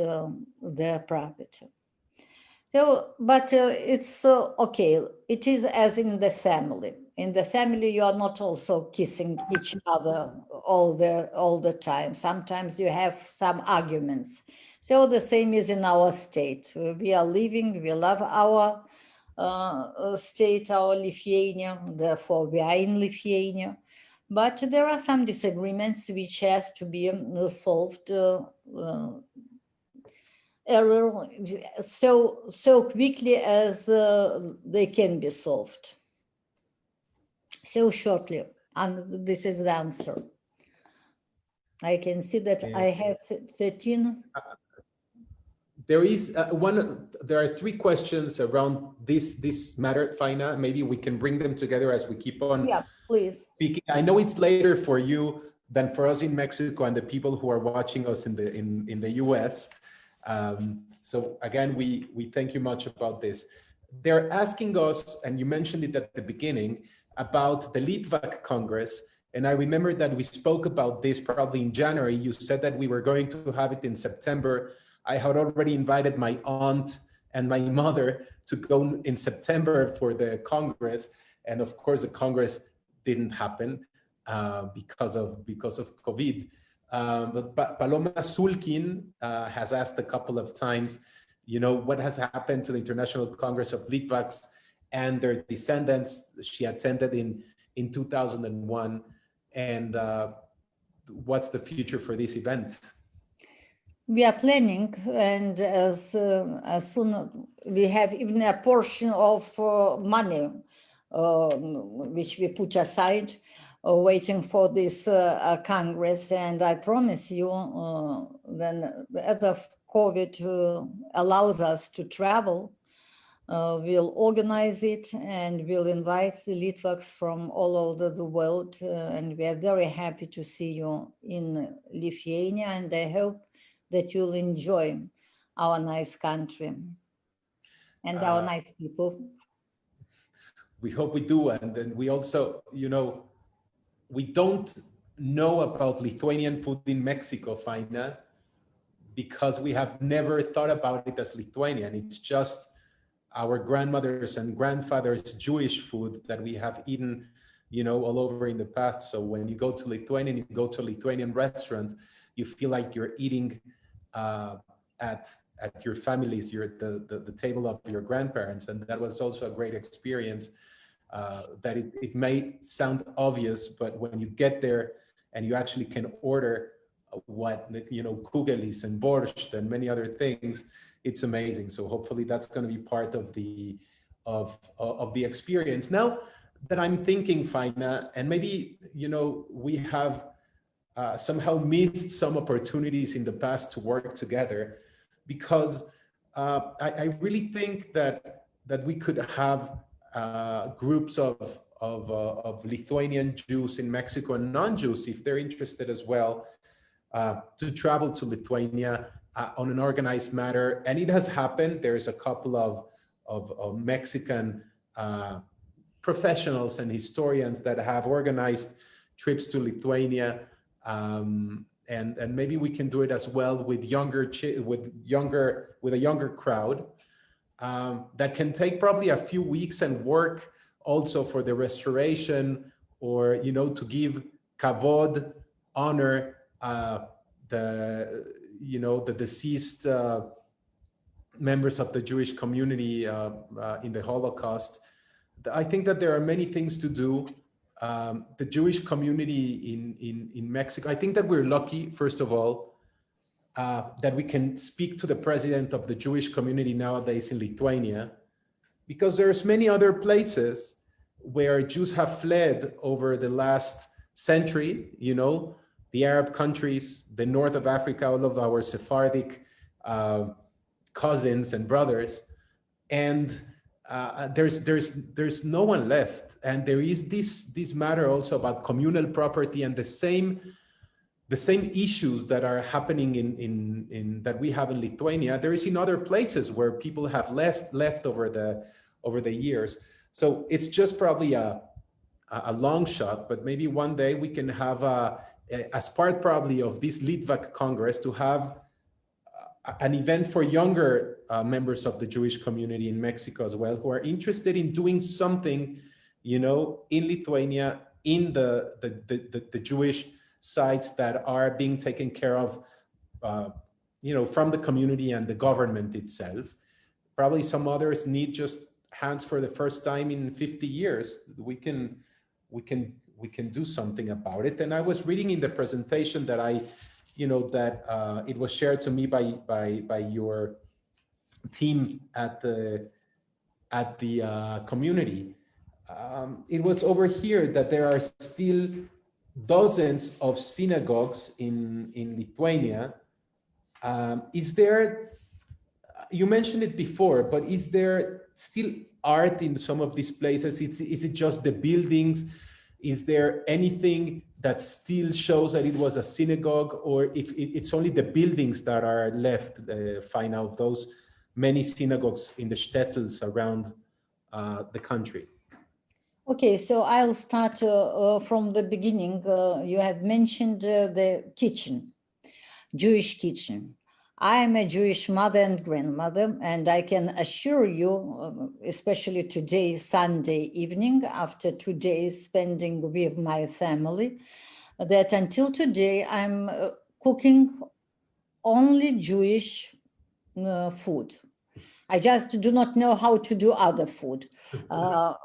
their property. So, but it's okay. It is as in the family. In the family, you are not also kissing each other all the time. Sometimes you have some arguments. So the same is in our state. We are living, we love our state, our Lithuania, therefore we are in Lithuania. But there are some disagreements which has to be solved so quickly as they can be solved. So shortly, and this is the answer. I can see that I have 13. There is there are 3 questions around this matter, Faina. Maybe we can bring them together as we keep on please. Speaking. I know it's later for you than for us in Mexico and the people who are watching us in the US. So again, we thank you much about this. They're asking us, and you mentioned it at the beginning, about the Litvak Congress. And I remember that we spoke about this probably in January. You said that we were going to have it in September. I had already invited my aunt and my mother to go in September for the Congress. And of course, the Congress didn't happen because of COVID. But Paloma Sulkin has asked a couple of times, what has happened to the International Congress of Litvaks and their descendants. She attended in 2001. And what's the future for this event? We are planning, and as soon we have even a portion of money which we put aside, waiting for this Congress. And I promise you, when the COVID allows us to travel, will organize it and will invite the Litvaks from all over the world. And we are very happy to see you in Lithuania, and I hope that you'll enjoy our nice country and our nice people. We hope we do. And then we also, we don't know about Lithuanian food in Mexico, Faina, because we have never thought about it as Lithuanian. It's just our grandmothers and grandfathers' Jewish food that we have eaten, all over in the past. So when you go to Lithuania and you go to a Lithuanian restaurant, you feel like you're eating at your family's, the table of your grandparents. And that was also a great experience. That it may sound obvious, but when you get there and you actually can order what, kugelis and borscht and many other things, it's amazing. So hopefully that's going to be part of the experience. Now that I'm thinking, Faina, and maybe, we have somehow missed some opportunities in the past to work together, because I really think that we could have groups of Lithuanian Jews in Mexico and non-Jews, if they're interested as well, to travel to Lithuania on an organized manner. And it has happened. There's a couple of Mexican professionals and historians that have organized trips to Lithuania, and maybe we can do it as well with a younger crowd. That can take probably a few weeks and work also for the restoration, or to give kavod, honor, the deceased members of the Jewish community in the Holocaust. I think that there are many things to do. The Jewish community in Mexico, I think that we're lucky, first of all, that we can speak to the president of the Jewish community nowadays in Lithuania, because there's many other places where Jews have fled over the last century, the Arab countries, the north of Africa, all of our Sephardic cousins and brothers, and there's no one left. And there is this matter also about communal property and the same issues that are happening in that we have in Lithuania. There is in other places where people have left over the years. So it's just probably a long shot, but maybe one day we can have as part probably of this Litvak Congress, to have an event for younger members of the Jewish community in Mexico as well, who are interested in doing something, in Lithuania, in the Jewish sites that are being taken care of, from the community and the government itself. Probably some others need just hands for the first time in 50 years. We can do something about it. And I was reading in the presentation that it was shared to me by your team at the community. It was over here that there are still dozens of synagogues in Lithuania. Is there, you mentioned it before, but is there still art in some of these places? Is it just the buildings? Is there anything that still shows that it was a synagogue, or if it's only the buildings that are left, find out those many synagogues in the shtetls around the country? Okay, so I'll start from the beginning. You have mentioned the kitchen, Jewish kitchen. I am a Jewish mother and grandmother, and I can assure you, especially today, Sunday evening, after 2 days spending with my family, that until today I'm cooking only Jewish food. I just do not know how to do other food. I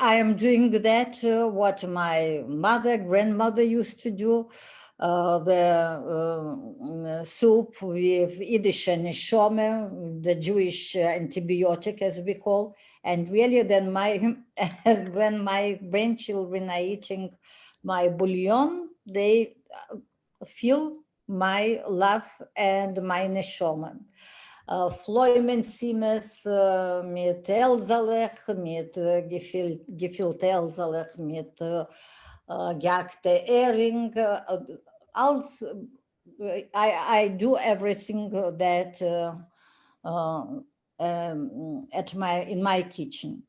am doing that, what my mother, grandmother used to do. The soup with Yiddish neshome, the Jewish antibiotic, as we call, and really then when my grandchildren are eating my bouillon, they feel my love and my neshome. Floimen Simes mit Elsalech, mit Gefilte Elsalech, mit Jagde Ehring. I do everything that in my kitchen.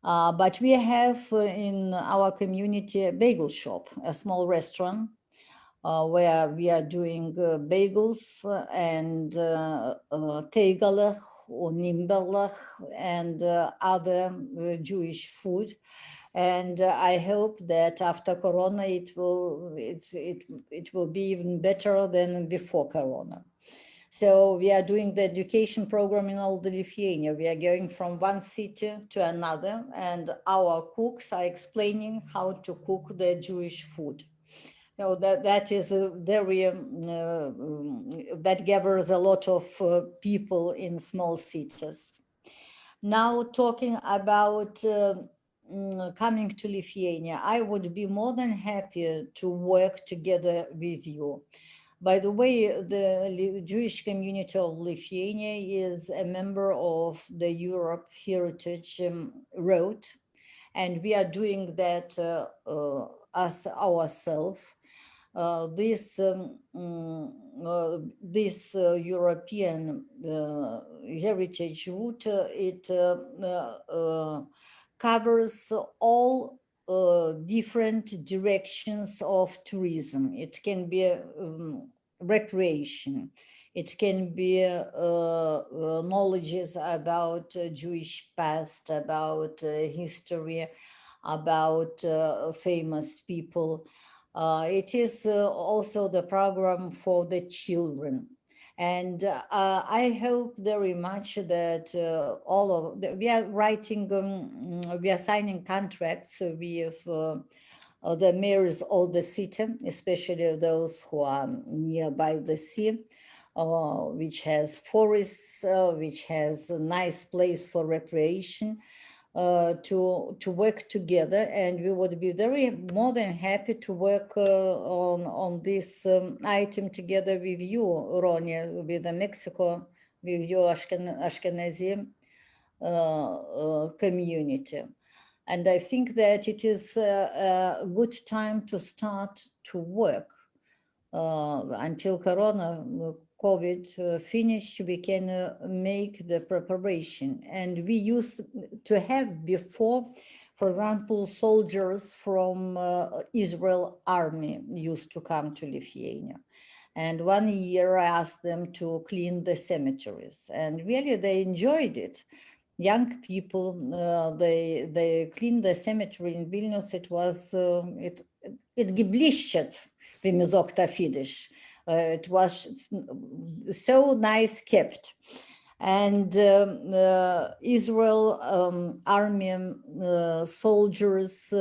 But we have in our community a bagel shop, a small restaurant, where we are doing bagels and tegelech or nimberlech and other Jewish food. And I hope that after Corona, it will be even better than before Corona. So we are doing the education program in all the Lithuania. We are going from one city to another, and our cooks are explaining how to cook the Jewish food. So that is a very that gathers a lot of people in small cities. Now talking about coming to Lithuania, I would be more than happy to work together with you. By the way, the Jewish community of Lithuania is a member of the Europe Heritage Road, and we are doing that as ourselves. This European Heritage Route, it covers all different directions of tourism. It can be recreation. It can be knowledges about Jewish past, about history, about famous people. It is also the program for the children. And I hope very much that we are writing, we are signing contracts with the mayors of the city, especially those who are nearby the sea, which has forests, which has a nice place for recreation, to work together. And we would be more than happy to work on this item together with you, Ronia, with the Mexico, with your Ashkenazi community. And I think that it is a good time to start to work. Until Corona, COVID finished, we can make the preparation. And we used to have before, for example, soldiers from Israel army used to come to Lithuania. And one year I asked them to clean the cemeteries, and really they enjoyed it. Young people, they cleaned the cemetery in Vilnius. It was, it geblischt, wie man sagt auf Yiddish. It was so nice kept. And Israel army soldiers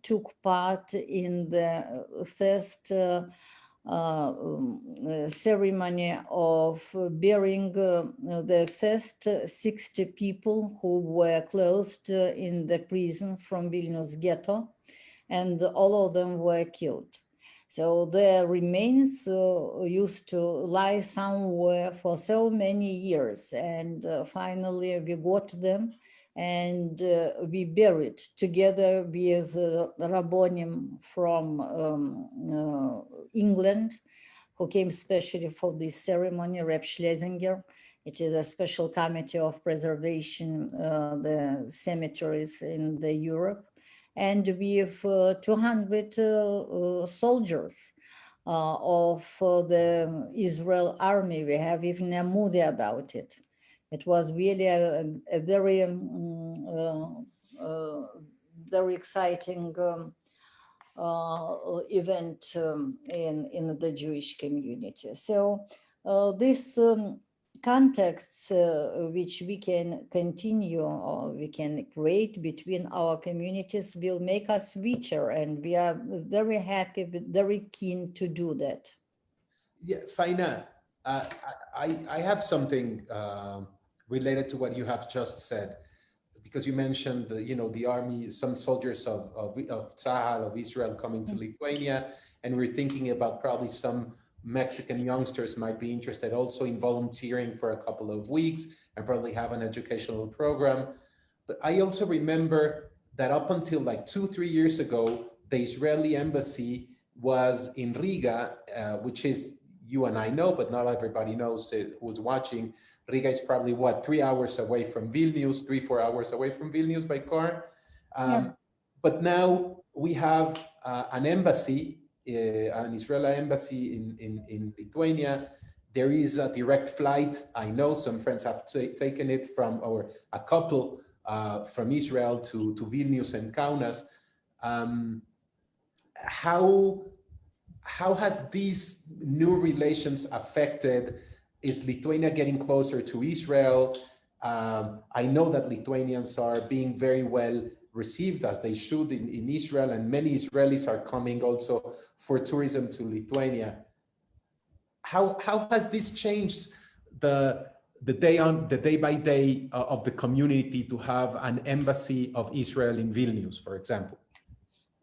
took part in the first ceremony of burying the first 60 people who were closed in the prison from Vilnius ghetto, and all of them were killed. So their remains used to lie somewhere for so many years, and finally we got them, and we buried together with Rabbonim from England, who came specially for this ceremony, Reb Schlesinger. It is a special committee of preservation, the cemeteries in the Europe. And we have 200 soldiers of the Israel army. We have even a movie about it. It was really a very, very exciting event in the Jewish community. So this contacts which we can continue or we can create between our communities will make us richer, and we are very happy, very keen to do that. Yeah, Faina, I have something related to what you have just said, because you mentioned the army, some soldiers of Tzahal, of Israel coming to Lithuania, and we're thinking about probably some Mexican youngsters might be interested also in volunteering for a couple of weeks and probably have an educational program. But I also remember that up until like 2-3 years ago, the Israeli embassy was in Riga, which is, you and I know, but not everybody knows it, who's watching. Riga is probably, what, 3 hours away from Vilnius, 3-4 hours away from Vilnius by car. But now we have an embassy, an Israeli embassy in Lithuania. There is a direct flight. I know some friends have taken it from, or a couple from Israel to Vilnius and Kaunas. How has these new relations affected? Is Lithuania getting closer to Israel? I know that Lithuanians are being very well received, as they should, in Israel, and many Israelis are coming also for tourism to Lithuania. How has this changed the day by day of the community to have an embassy of Israel in Vilnius, for example?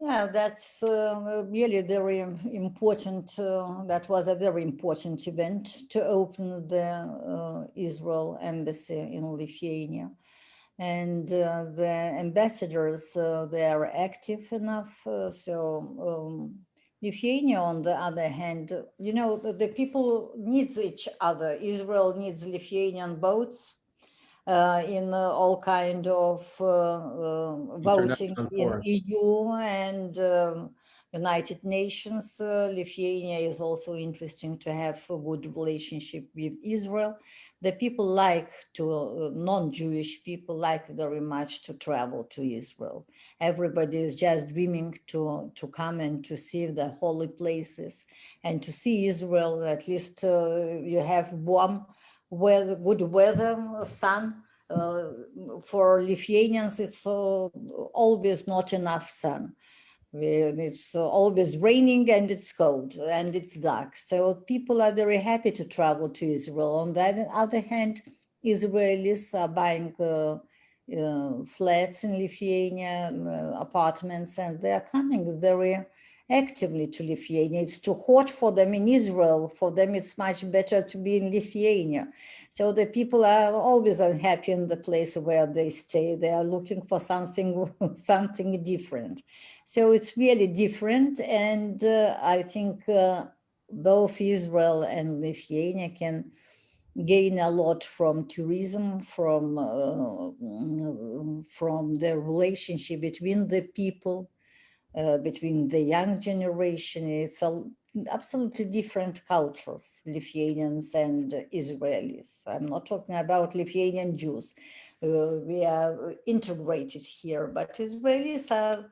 Yeah, that's really very important. That was a very important event to open the Israel embassy in Lithuania. And the ambassadors, they are active enough. Lithuania, on the other hand, you know, the people needs each other. Israel needs Lithuanian boats in all kind of voting in EU and United Nations. Lithuania is also interesting to have a good relationship with Israel. The people like to, non-Jewish people like very much to travel to Israel. Everybody is just dreaming to come and to see the holy places and to see Israel. At least you have warm weather, good weather, sun. For Lithuanians, it's always not enough sun. It's always raining and it's cold and it's dark. So people are very happy to travel to Israel. On the other hand, Israelis are buying flats in Lithuania, apartments, and they are coming very actively to Lithuania. It's too hot for them in Israel. For them, it's much better to be in Lithuania. So the people are always unhappy in the place where they stay. They are looking for something different. So it's really different. And I think both Israel and Lithuania can gain a lot from tourism, from the relationship between the people, between the young generation. It's absolutely different cultures, Lithuanians and Israelis. I'm not talking about Lithuanian Jews. We are integrated here, but Israelis are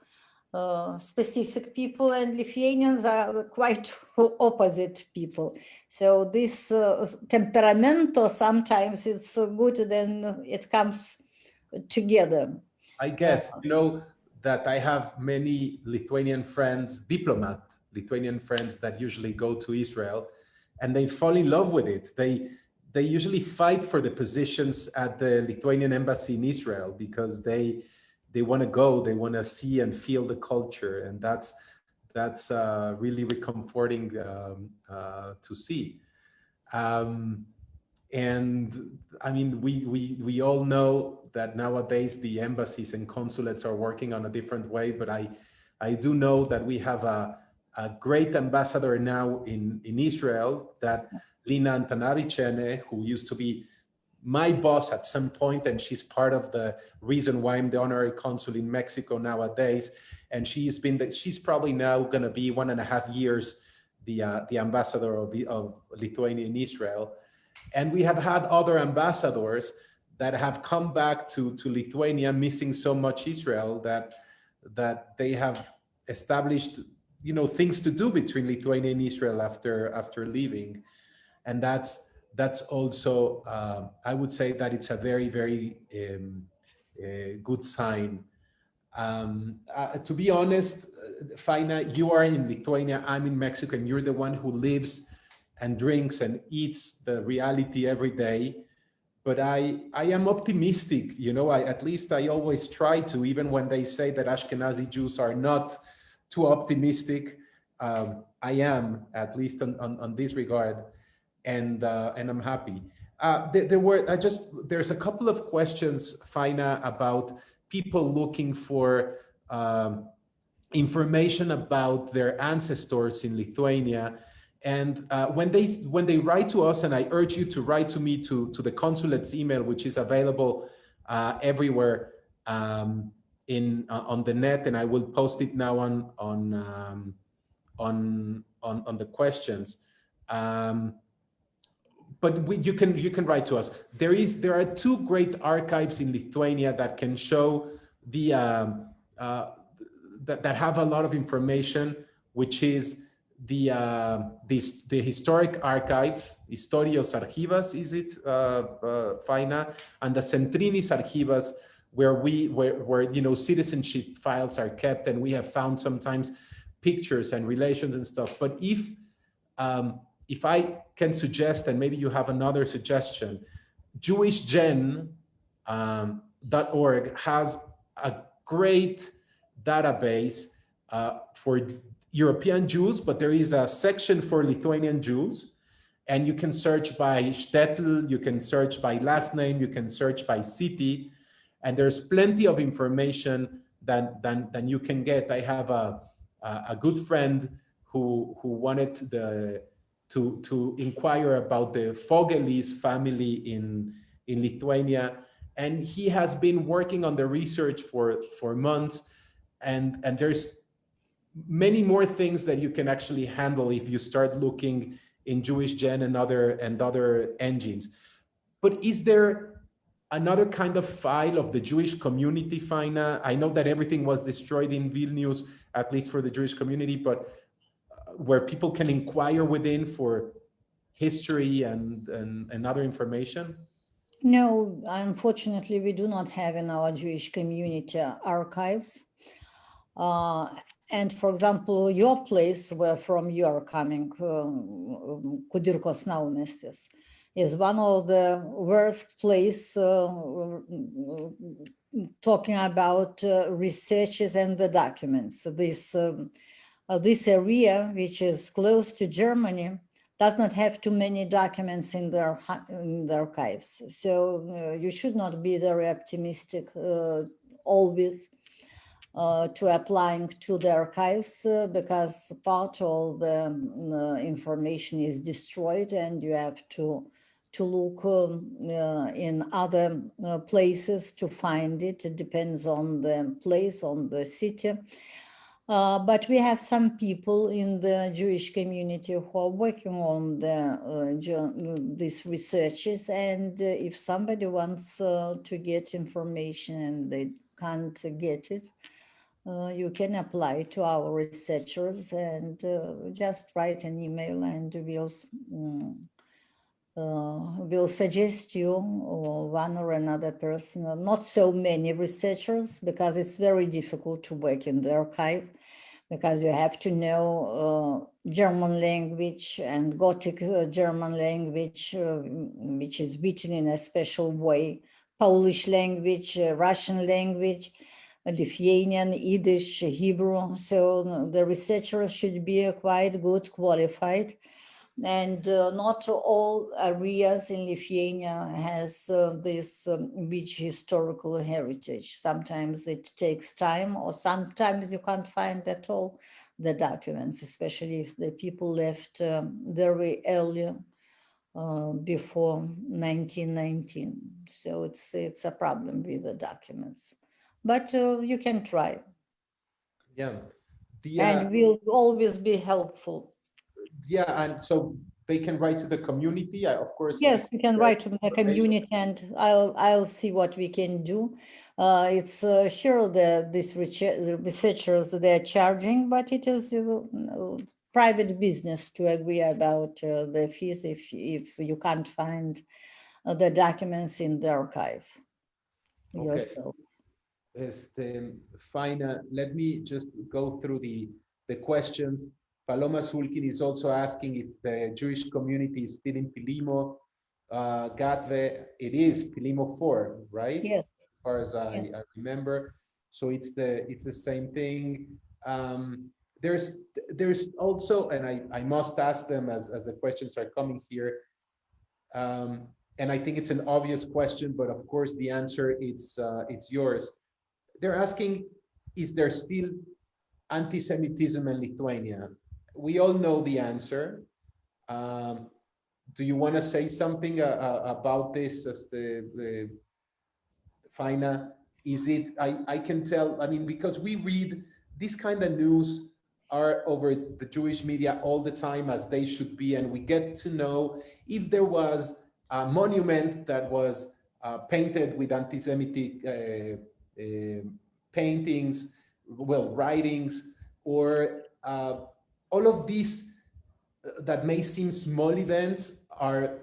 specific people and Lithuanians are quite opposite people. So this temperamento, sometimes it's so good, then it comes together. I guess, you know, that I have many Lithuanian friends, Lithuanian friends that usually go to Israel, and they fall in love with it. They usually fight for the positions at the Lithuanian embassy in Israel because they want to go, they want to see and feel the culture, and that's really comforting to see. And I mean, we all know that nowadays the embassies and consulates are working on a different way, but I do know that we have a great ambassador now in Israel, that Lina Antanavichene, who used to be my boss at some point, and she's part of the reason why I'm the honorary consul in Mexico nowadays. And she's probably now going to be 1.5 years the ambassador of Lithuania in Israel. And we have had other ambassadors that have come back to Lithuania, missing so much Israel that they have established, you know, things to do between Lithuania and Israel after leaving. And that's also, I would say that it's a very, very good sign. To be honest, Faina, you are in Lithuania, I'm in Mexico, and you're the one who lives and drinks and eats the reality every day. But I am optimistic, you know, at least I always try to, even when they say that Ashkenazi Jews are not too optimistic. I am, at least on this regard, and I'm happy. There's a couple of questions, Faina, about people looking for information about their ancestors in Lithuania. And when they write to us, and I urge you to write to me to the consulate's email, which is available everywhere on the net, and I will post it now on the questions. But you can write to us. There are two great archives in Lithuania that can show the that have a lot of information, which is the historic archive, Historios Archivas, is it, Faina, and the Centrinis Archivas, where citizenship files are kept, and we have found sometimes pictures and relations and stuff. But if I can suggest, and maybe you have another suggestion, JewishGen.org has a great database for European Jews, but there is a section for Lithuanian Jews, and you can search by shtetl, you can search by last name, you can search by city, and there's plenty of information than you can get. I have a good friend who wanted to inquire about the Fogelis family in Lithuania, and he has been working on the research for months, and there's many more things that you can actually handle if you start looking in JewishGen and other engines. But is there another kind of file of the Jewish community, Faina? I know that everything was destroyed in Vilnius, at least for the Jewish community, but where people can inquire within for history and other information? No, unfortunately, we do not have in our Jewish community archives. And for example, your place where from you are coming, Kudirkos Naumestis, is one of the worst place talking about researches and the documents. This area, which is close to Germany, does not have too many documents in the archives. So you should not be very optimistic always to applying to the archives because part of the information is destroyed and you have to look in other places to find it. It depends on the place, on the city. But we have some people in the Jewish community who are working on these researches, and if somebody wants to get information and they can't get it, you can apply to our researchers and just write an email, and we'll suggest you one or another person. Not so many researchers, because it's very difficult to work in the archive, because you have to know German language and Gothic German language, which is written in a special way, Polish language, Russian language, Lithuanian, Yiddish, Hebrew. So the researchers should be quite good qualified. And not all areas in Lithuania has this rich historical heritage. Sometimes it takes time, or sometimes you can't find at all the documents, especially if the people left very early, before 1919. So it's a problem with the documents. But you can try. Yeah. And we'll always be helpful. Yeah, and so they can write to the community, of course. Yes, we can write to the community, and I'll see what we can do. It's sure that these researchers, they're charging, but it is private business to agree about the fees if you can't find the documents in the archive yourself. Faina, let me just go through the questions. Paloma Sulkin is also asking if the Jewish community is still in Pilimo, Gatve. It is Pilimo 4, right? Yes. As far as I remember. So it's the same thing. there's also, and I must ask them as the questions are coming here, and I think it's an obvious question, but of course the answer it's yours. They're asking, is there still anti-Semitism in Lithuania? We all know the answer. Do you want to say something about this as the Faina? Is it, I can tell, I mean, because we read this kind of news are over the Jewish media all the time, as they should be, and we get to know if there was a monument that was painted with anti-Semitic paintings, well, writings, or all of these that may seem small events are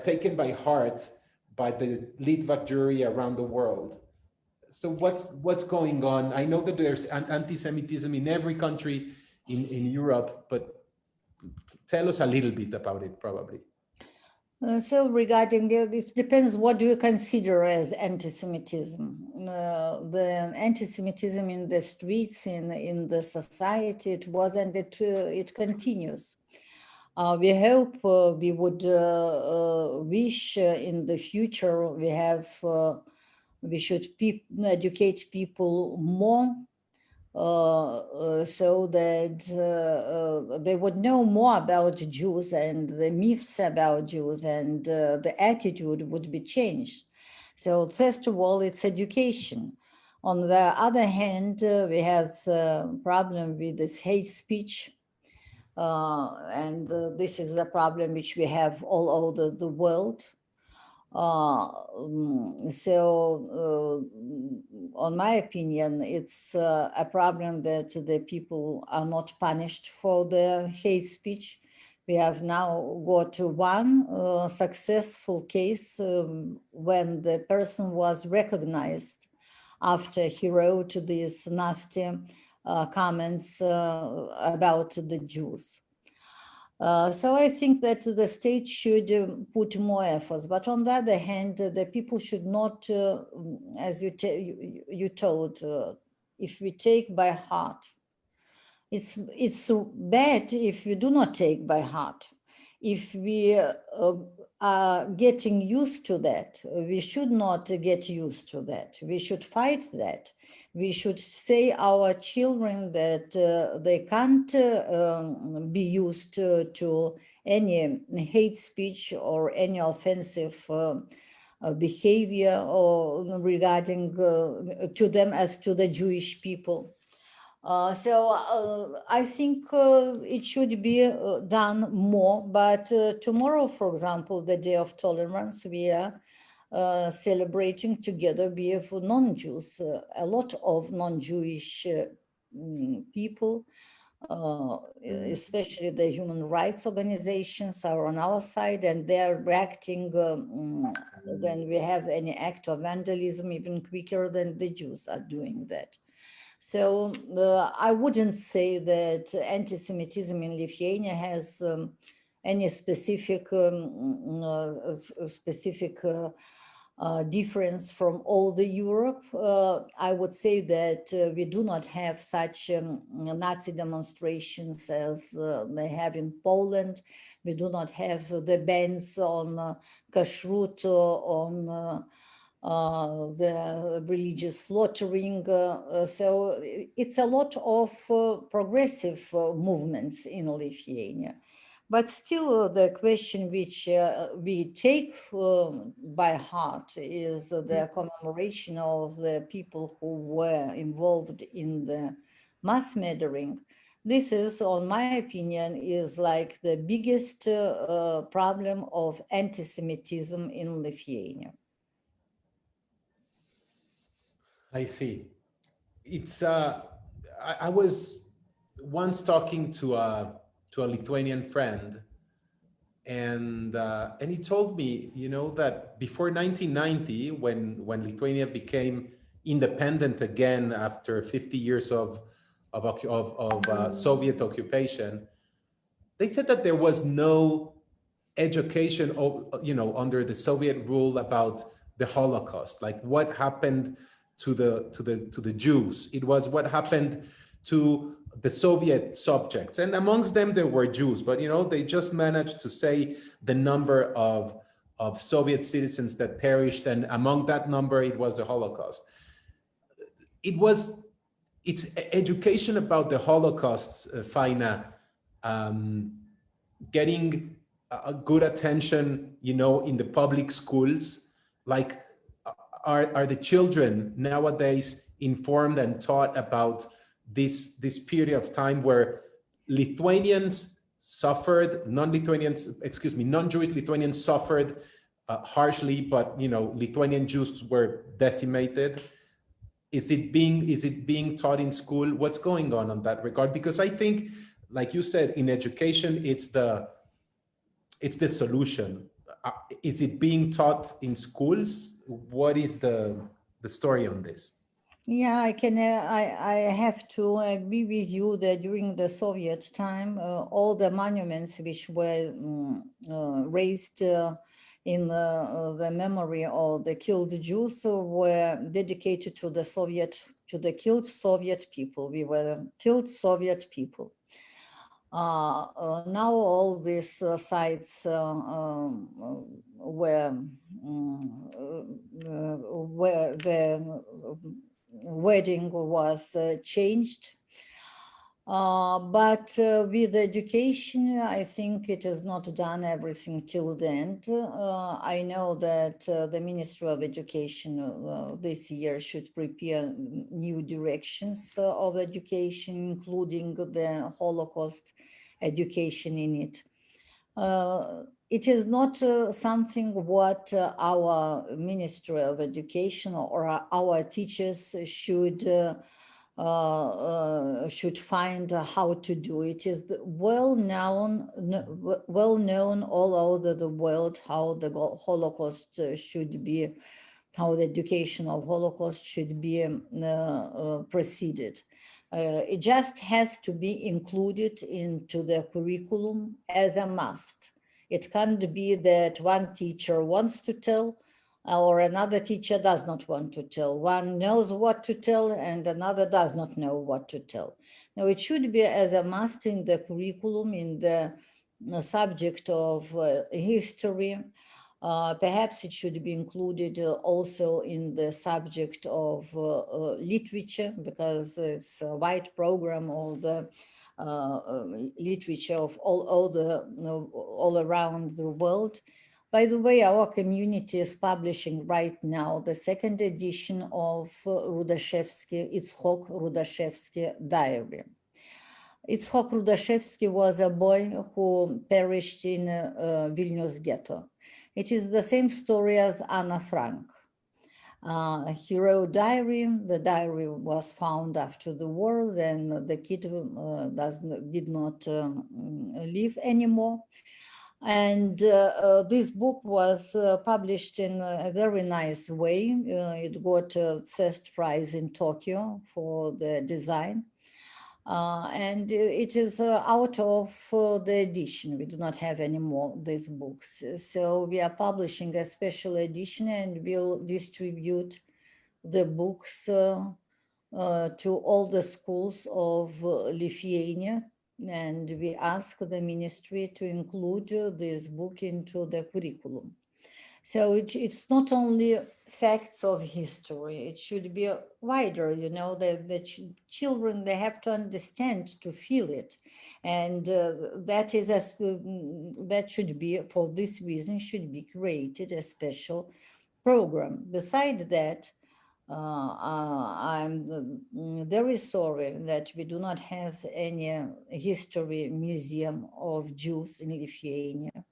taken by heart by the Litvak jury around the world. So what's going on? I know that there's anti-Semitism in every country in Europe, but tell us a little bit about it, probably. So regarding it depends what do you consider as anti-Semitism. The anti-Semitism in the streets, in the society, it was and it continues. We hope we would wish in the future we should educate people more so that they would know more about Jews and the myths about Jews, and the attitude would be changed. So first of all, it's education. On the other hand, we have a problem with this hate speech. And this is a problem which we have all over the world. On my opinion, it's a problem that the people are not punished for their hate speech. We have now got one successful case when the person was recognized after he wrote these nasty comments about the Jews. So I think that the state should put more efforts, but on the other hand, the people should not, as you told, if we take by heart, it's bad if you do not take by heart. If we are getting used to that, we should not get used to that. We should fight that. We should say our children that they can't be used to any hate speech or any offensive behavior or regarding to them as to the Jewish people. So I think it should be done more, but tomorrow, for example, the Day of Tolerance, we are celebrating together with non-Jews, a lot of non-Jewish people, especially the human rights organizations are on our side, and they're reacting when we have any act of vandalism even quicker than the Jews are doing that. So I wouldn't say that anti-Semitism in Lithuania has any specific difference from all the Europe. I would say that we do not have such Nazi demonstrations as they have in Poland. We do not have the bans on kashrut, on the religious slaughtering. So it's a lot of progressive movements in Lithuania. But still, the question which we take by heart is the commemoration of the people who were involved in the mass murdering. This is, on my opinion, is like the biggest problem of anti-Semitism in Lithuania. I see. It's I was once talking to a Lithuanian friend, and he told me, you know, that before 1990, when Lithuania became independent again after 50 years of Soviet occupation, they said that there was no education of, you know, under the Soviet rule about the Holocaust, like what happened to the Jews. It was what happened to the Soviet subjects, and amongst them there were Jews, but they just managed to say the number of Soviet citizens that perished, and among that number it was the Holocaust. It's education about the Holocaust, Faina, getting a good attention, in the public schools. Like, are the children nowadays informed and taught about this period of time where Lithuanians suffered, non-Jewish Lithuanians suffered harshly, but Lithuanian Jews were decimated? Is it being taught in school? What's going on that regard? Because I think, like you said, in education, it's the solution. Is it being taught in schools? What is the story on this? Yeah, I have to agree with you that during the Soviet time, all the monuments which were raised in the memory of the killed Jews were dedicated to the killed Soviet people. We were killed Soviet people. Now all these sites where the wedding was changed. But with education, I think it is not done everything till the end. I know that the Ministry of Education this year should prepare new directions of education, including the Holocaust education in it. It is not something what our Ministry of Education or our teachers should find how to do. It is well known all over the world how the Holocaust should be, how the education of Holocaust should be proceeded. It just has to be included into the curriculum as a must. It can't be that one teacher wants to tell or another teacher does not want to tell. One knows what to tell and another does not know what to tell. Now, it should be as a must in the curriculum, in the subject of history. Perhaps it should be included also in the subject of literature, because it's a wide program of the literature of all around the world. By the way, our community is publishing right now the second edition of Itzhok Rudashevsky diary. Itzhok Rudashevsky was a boy who perished in Vilnius ghetto. It is the same story as Anna Frank. He wrote diary. The diary was found after the war. Then the kid did not live anymore. And this book was published in a very nice way. It got a first prize in Tokyo for the design. And it is out of the edition. We do not have any more these books. So we are publishing a special edition and we'll distribute the books to all the schools of Lithuania. And we ask the ministry to include this book into the curriculum. So it's not only facts of history, it should be wider, the children, they have to understand, to feel it. And that should be, for this reason, should be created a special program. Besides that, I'm very sorry that we do not have any history museum of Jews in Lithuania.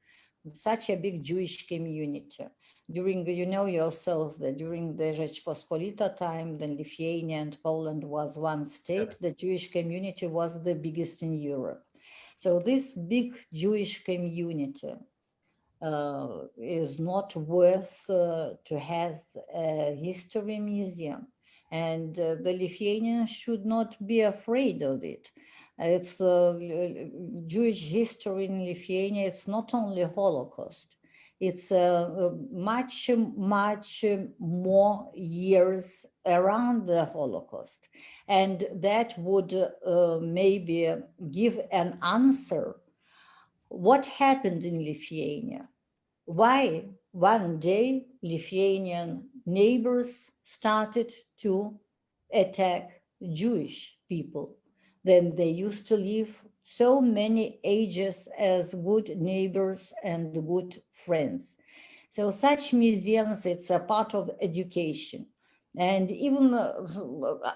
Such a big Jewish community. During, yourselves that during the Rzeczpospolita time, then Lithuania and Poland was one state, the Jewish community was the biggest in Europe. So this big Jewish community is not worth to have a history museum. And the Lithuanians should not be afraid of it. It's Jewish history in Lithuania. It's not only Holocaust. It's much more years around the Holocaust. And that would maybe give an answer. What happened in Lithuania? Why one day Lithuanian neighbors started to attack Jewish people? Then they used to live so many ages as good neighbors and good friends. So such museums, it's a part of education. And even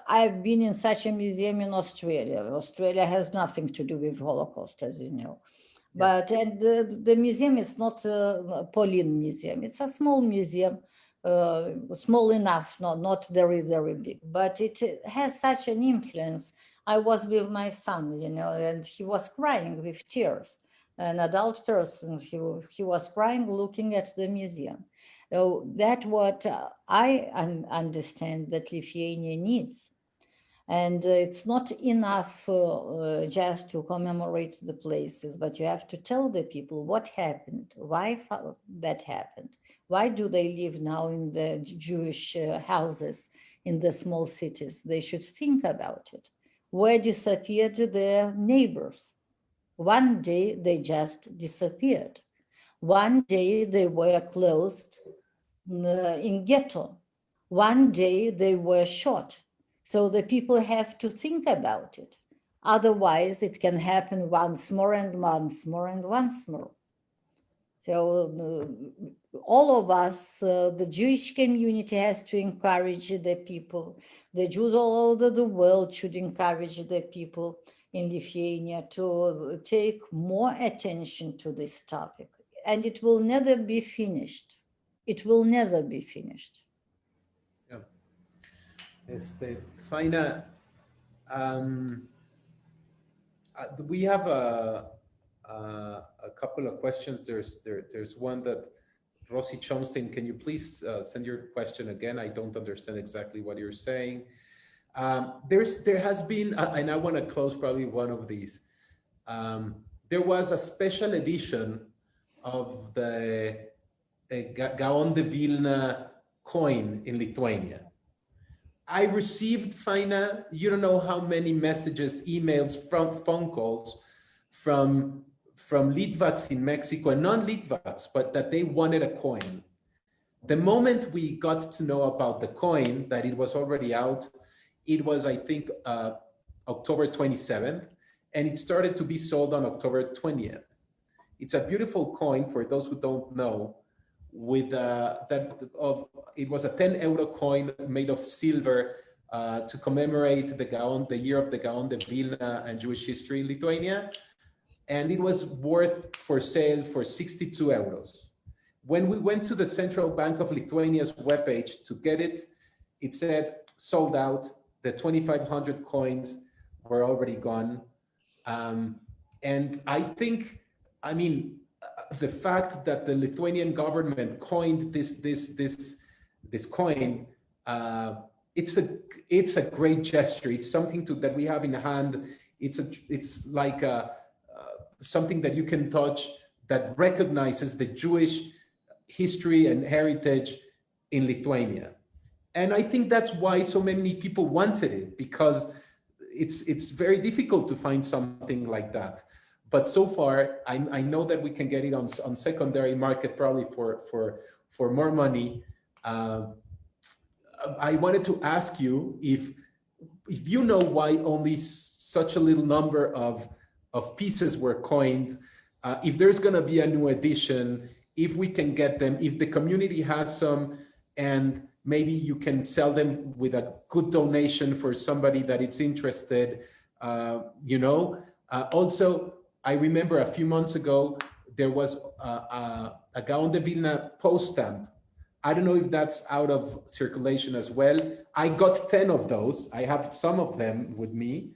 I've been in such a museum in Australia. Australia has nothing to do with Holocaust, as you know. But and the museum is not a Pauline museum. It's a small museum, small enough, not very, very big. But it has such an influence. I was with my son, you know, and he was crying with tears. An adult person, he was crying looking at the museum. So that's what I understand that Lithuania needs. And it's not enough just to commemorate the places, but you have to tell the people what happened, why that happened. Why do they live now in the Jewish houses in the small cities? They should think about it. Where disappeared their neighbors? One day they just disappeared. One day they were closed in ghetto. One day they were shot. So the people have to think about it. Otherwise, it can happen once more and once more and once more. So all of us, the Jewish community has to encourage the people. The Jews all over the world should encourage the people in Lithuania to take more attention to this topic. And it will never be finished. It will never be finished. Faina, we have a couple of questions. There's one that Rossi Chomstein, can you please send your question again? I don't understand exactly what you're saying. There has been, and I want to close probably one of these. There was a special edition of the Gaon de Vilna coin in Lithuania. I received, Faina, you don't know how many messages, emails, phone calls from Litvaks in Mexico, and non-Litvaks, but that they wanted a coin. The moment we got to know about the coin, that it was already out, it was, I think, October 27th, and it started to be sold on October 20th. It's a beautiful coin, for those who don't know, with it was a 10 euro coin made of silver to commemorate the year of the Gaon de Vilna and Jewish history in Lithuania. And it was worth for sale for 62 euros. When we went to the Central Bank of Lithuania's webpage to get it, it said sold out. The 2,500 coins were already gone. And I think, I mean, the fact that the Lithuanian government coined this coin, it's a great gesture. It's something that we have in hand. It's like something that you can touch that recognizes the Jewish history and heritage in Lithuania. And I think that's why so many people wanted it, because it's very difficult to find something like that. But so far, I know that we can get it on secondary market, probably for more money. I wanted to ask you if you know why only such a little number of pieces were coined, if there's going to be a new edition, if we can get them, if the community has some, and maybe you can sell them with a good donation for somebody that is interested, you know. Also, I remember a few months ago, there was a Gaon de Vilna post stamp. I don't know if that's out of circulation as well. I got 10 of those. I have some of them with me.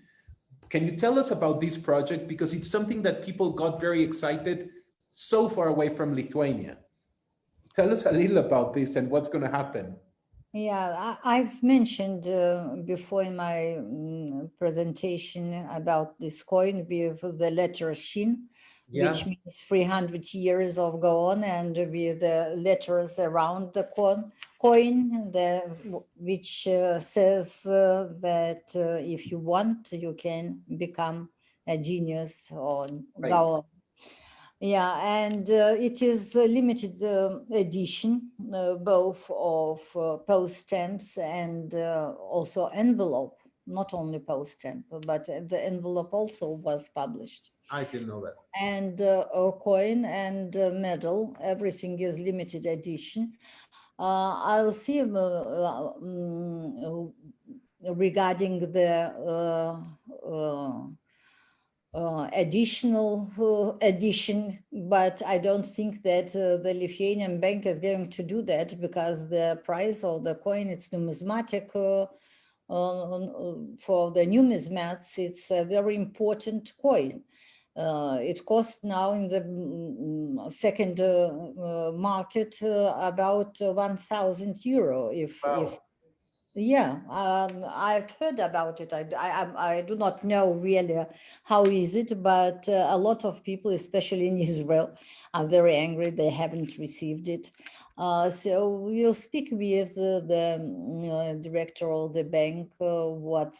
Can you tell us about this project? Because it's something that people got very excited so far away from Lithuania. Tell us a little about this and what's going to happen. Yeah, I've mentioned before in my presentation about this coin with the letter Shin. which means 300 years of Gaon, and with the letters around the coin, which says that if you want, you can become a genius or Gaon. Yeah, and it is a limited edition, both of post stamps and also envelope, not only post stamp, but the envelope also was published. I didn't know that. And a coin and a medal, everything is limited edition. I'll see regarding the additional edition, but I don't think that the Lithuanian bank is going to do that, because the price of the coin, it's numismatic. For the numismats, it's a very important coin. It costs now in the second market about 1,000 euro. Yeah, I've heard about it. I do not know really how is it, but a lot of people, especially in Israel, are very angry they haven't received it. So we'll speak with the director of the bank, what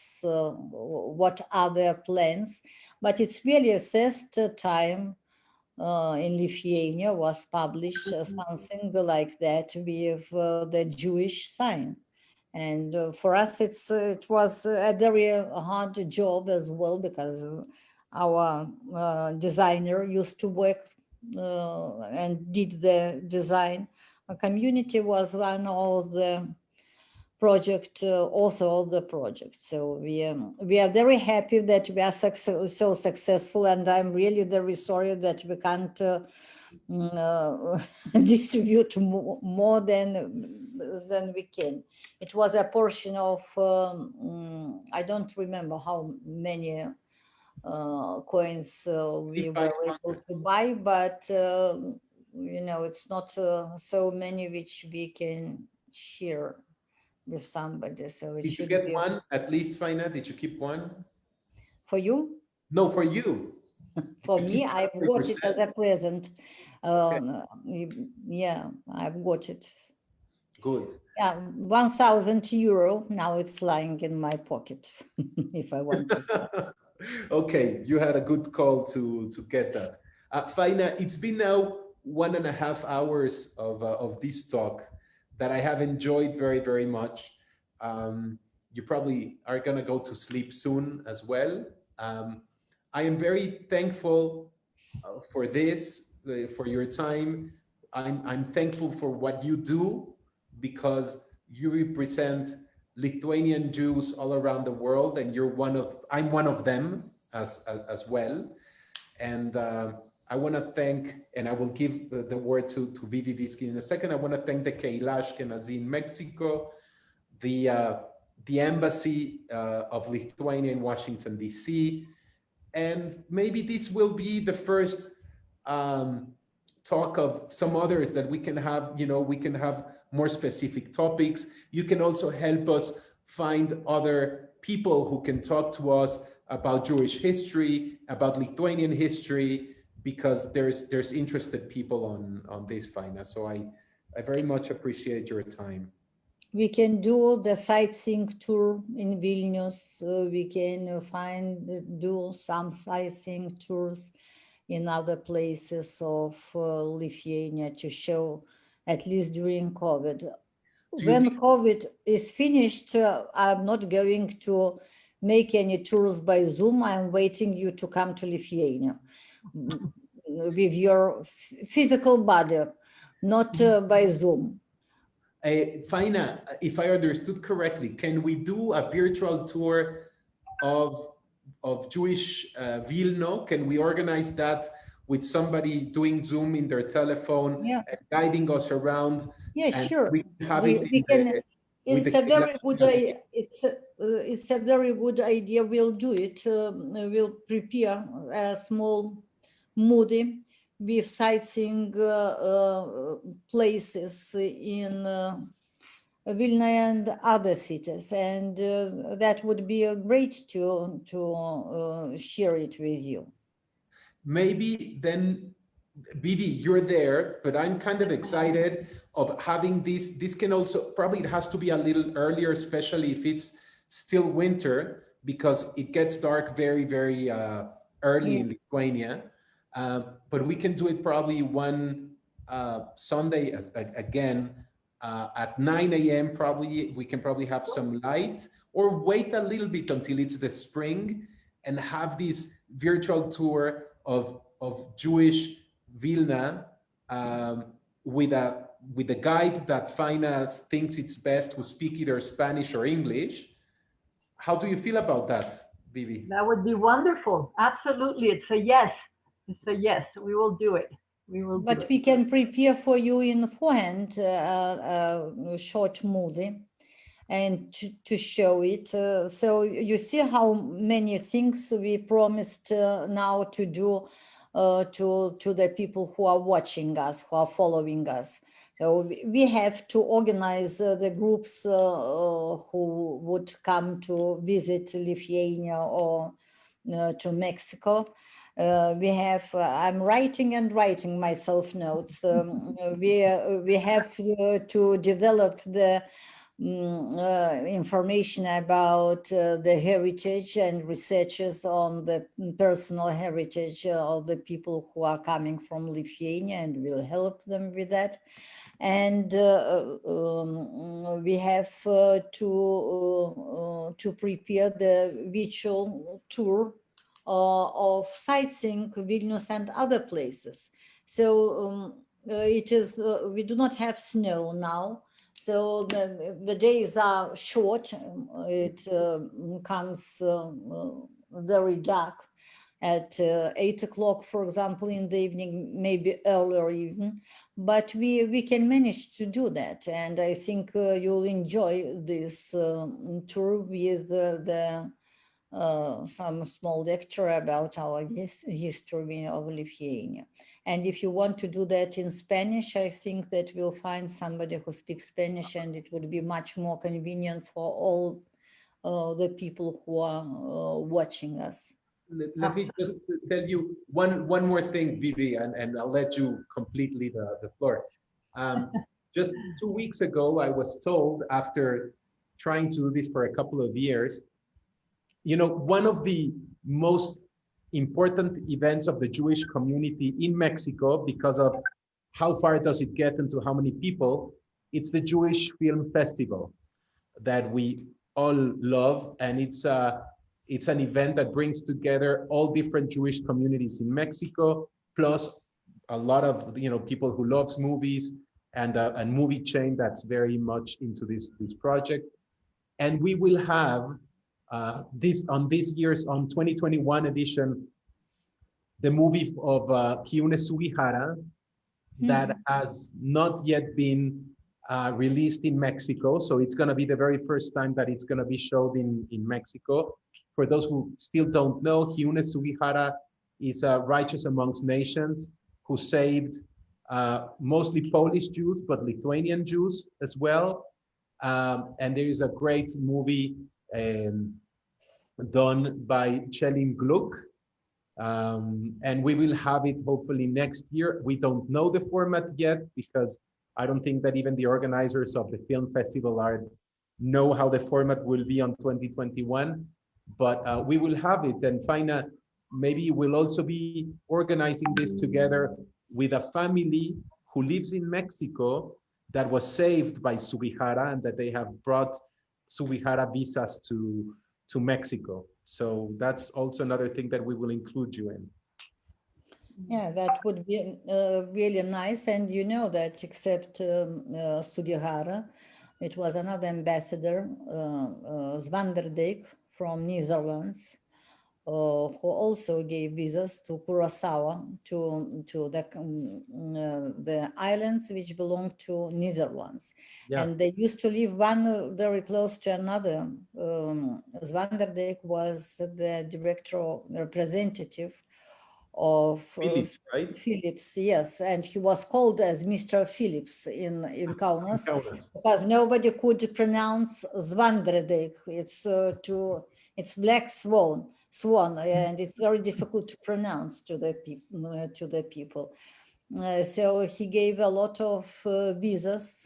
are their plans. But it's really a first time in Lithuania was published something like that with the Jewish sign. And for us, it was a very hard job as well, because our designer used to work and did the design. A community was one of the project, author of the project. So we are very happy that we are so successful, and I'm really very sorry that we can't distribute more than we can. It was a portion of, I don't remember how many coins we were able to buy, but it's not so many which we can share with somebody. So it Did should you get be one at least, Faina? Did you keep one? For you? No, for you. For me, I've got it as a present. Okay. Yeah, I've got it. Good. Yeah, 1,000 euro. Now it's lying in my pocket, if I want to say. Okay, you had a good call to get that. Faina, it's been now 1.5 hours of this talk that I have enjoyed very, very much. You probably are going to go to sleep soon as well. I am very thankful for this, for your time. I'm thankful for what you do, because you represent Lithuanian Jews all around the world, and I'm one of them as well. And I want to thank, and I will give the word to Vivi Visky in a second. I want to thank the Keilah Ashkenazi in Mexico, the embassy of Lithuania in Washington, D.C., and maybe this will be the first talk of some others that we can have. We can have more specific topics. You can also help us find other people who can talk to us about Jewish history, about Lithuanian history, because there's interested people on this, Faina. So I very much appreciate your time. We can do the sightseeing tour in Vilnius. We can do some sightseeing tours in other places of Lithuania to show, at least during COVID. When COVID is finished, I'm not going to make any tours by Zoom. I'm waiting you to come to Lithuania with your physical body, not by Zoom. Faina, if I understood correctly, can we do a virtual tour of Jewish Vilna? Can we organize that with somebody doing Zoom in their telephone, and guiding us around? Yeah, sure. We have it's a very good idea. It's a very good idea. We'll do it. We'll prepare a small movie with sightseeing places in Vilna and other cities, and that would be great to share it with you. maybe then, Vivi, you're there, but I'm kind of excited of having this. This can also, probably it has to be a little earlier, especially if it's still winter, because it gets dark very, very early in Lithuania. But we can do it probably one Sunday again at 9 a.m. Probably we can probably have some light, or wait a little bit until it's the spring and have this virtual tour of Jewish Vilna with a guide that Faina thinks it's best, who speak either Spanish or English. How do you feel about that, Vivi? That would be wonderful. Absolutely. It's a yes. It's a yes. We will do it. We will. But we can prepare for you in beforehand a short movie and to show it. So you see how many things we promised now to do to the people who are watching us, who are following us. So we have to organize the groups who would come to visit Lithuania or to Mexico. We have, I'm writing myself notes. We have to develop the information about the heritage and researches on the personal heritage of the people who are coming from Lithuania, and we'll help them with that. And we have to prepare the virtual tour of sightseeing Vilnius and other places. So it is, we do not have snow now. So the days are short. It comes very dark at 8 o'clock, for example, in the evening, maybe earlier even. But we can manage to do that. And I think you'll enjoy this tour with some small lecture about our history of Lithuania. And if you want to do that in Spanish, I think that we'll find somebody who speaks Spanish, and it would be much more convenient for all the people who are watching us. Let me just tell you one more thing, Vivi, and I'll let you completely the floor. Just 2 weeks ago, I was told, after trying to do this for a couple of years, you know, one of the most important events of the Jewish community in Mexico, because of how far does it get into how many people, it's the Jewish Film Festival that we all love. And it's an event that brings together all different Jewish communities in Mexico, plus a lot of, you know, people who loves movies, and a movie chain that's very much into this project. And we will have this year's 2021 edition, the movie of Kiune Sugihara, that has not yet been released in Mexico. So it's going to be the very first time that it's going to be showed in Mexico. For those who still don't know, Kiune Sugihara is righteous amongst nations who saved mostly Polish Jews, but Lithuanian Jews as well. And there is a great movie done by Chelin Gluck, and we will have it hopefully next year. We don't know the format yet, because I don't think that even the organizers of the film festival know how the format will be on 2021, but we will have it. And Faina, maybe we'll also be organizing this together with a family who lives in Mexico that was saved by Sugihara, and that they have brought Sugihara visas to Mexico. So that's also another thing that we will include you in. Yeah, that would be really nice. And you know that except Sugihara, it was another ambassador, Zwaanderdijk from Netherlands, who also gave visas to Curaçao, to the islands which belong to Netherlands. Yeah. And they used to live one very close to another. Zwaanderdijk was the director representative of Philips, right? Philips, yes, and he was called as Mr. Philips in Kaunas, because nobody could pronounce Zwaanderdijk. It's Black Swan. Swan, and it's very difficult to pronounce to the people. So he gave a lot of visas.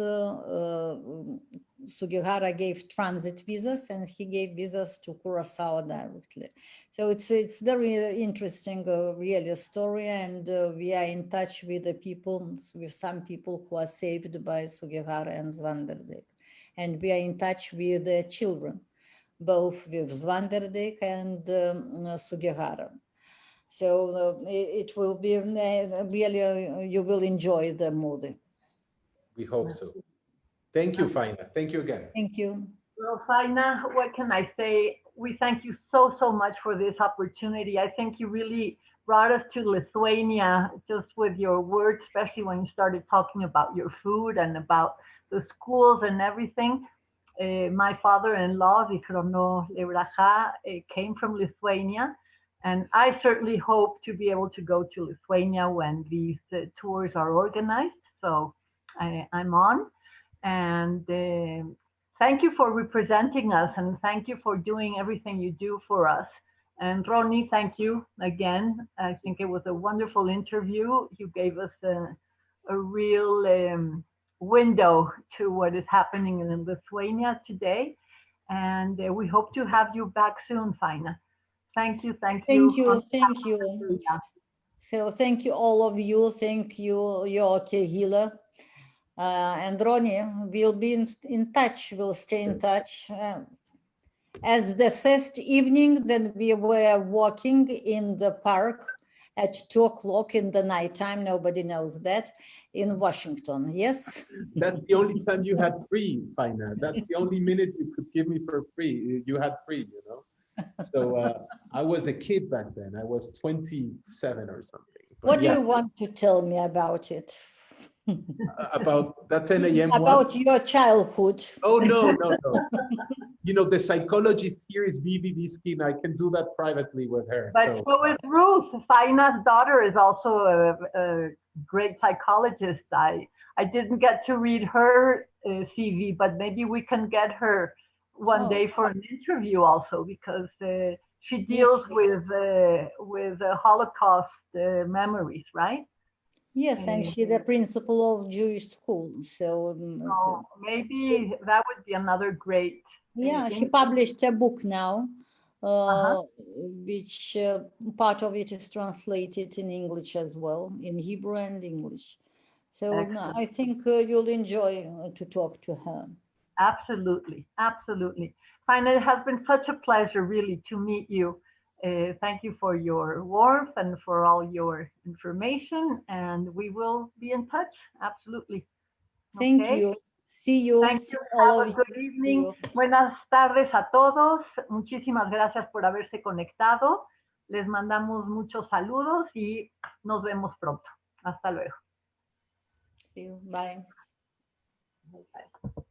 Sugihara gave transit visas, and he gave visas to Curacao directly. So it's very interesting, really story, and we are in touch with the people, with some people who are saved by Sugihara and Zwanderdyk, and we are in touch with the children, both with Zwanderdyk and Sugihara. So it will be really, you will enjoy the movie. We hope so. Thank you, Faina. Thank you again. Thank you. Well, Faina, what can I say? We thank you so much for this opportunity. I think you really brought us to Lithuania just with your words, especially when you started talking about your food and about the schools and everything. My father-in-law, Zichrono Lebraja, came from Lithuania. And I certainly hope to be able to go to Lithuania when these tours are organized. So I'm on. And thank you for representing us, and thank you for doing everything you do for us. And Ronnie, thank you again. I think it was a wonderful interview. You gave us a real window to what is happening in Lithuania today. And we hope to have you back soon, Faina. Thank you. Thank you. So thank you, all of you. Thank you, Yoke Hila. And Ronnie, we'll be in touch. We'll stay in touch. As the first evening, then we were walking in the park at 2 o'clock in the nighttime. Nobody knows that, in Washington. Yes. That's the only time you had free, Faina. That's the only minute you could give me for free. You had free, you know. So I was a kid back then. I was 27 or something. But what do you want to tell me about it? About that 10 a.m. About your childhood. Oh, no. You know, the psychologist here is Vivi Viskin. I can do that privately with her. But so is Ruth. Faina's daughter is also a great psychologist. I didn't get to read her CV, but maybe we can get her one day for an interview also, because she deals with Holocaust memories, right? Yes, and she's the principal of Jewish school. So maybe that would be another great. Yeah, she published a book now, which part of it is translated in English as well, in Hebrew and English. So I think you'll enjoy to talk to her. Absolutely. Faina, it has been such a pleasure really to meet you. Thank you for your warmth and for all your information, and we will be in touch. Absolutely. Thank you. See you. Thank you. Have a good evening. Buenas tardes a todos. Muchísimas gracias por haberse conectado. Les mandamos muchos saludos y nos vemos pronto. Hasta luego. See you. Bye. Bye.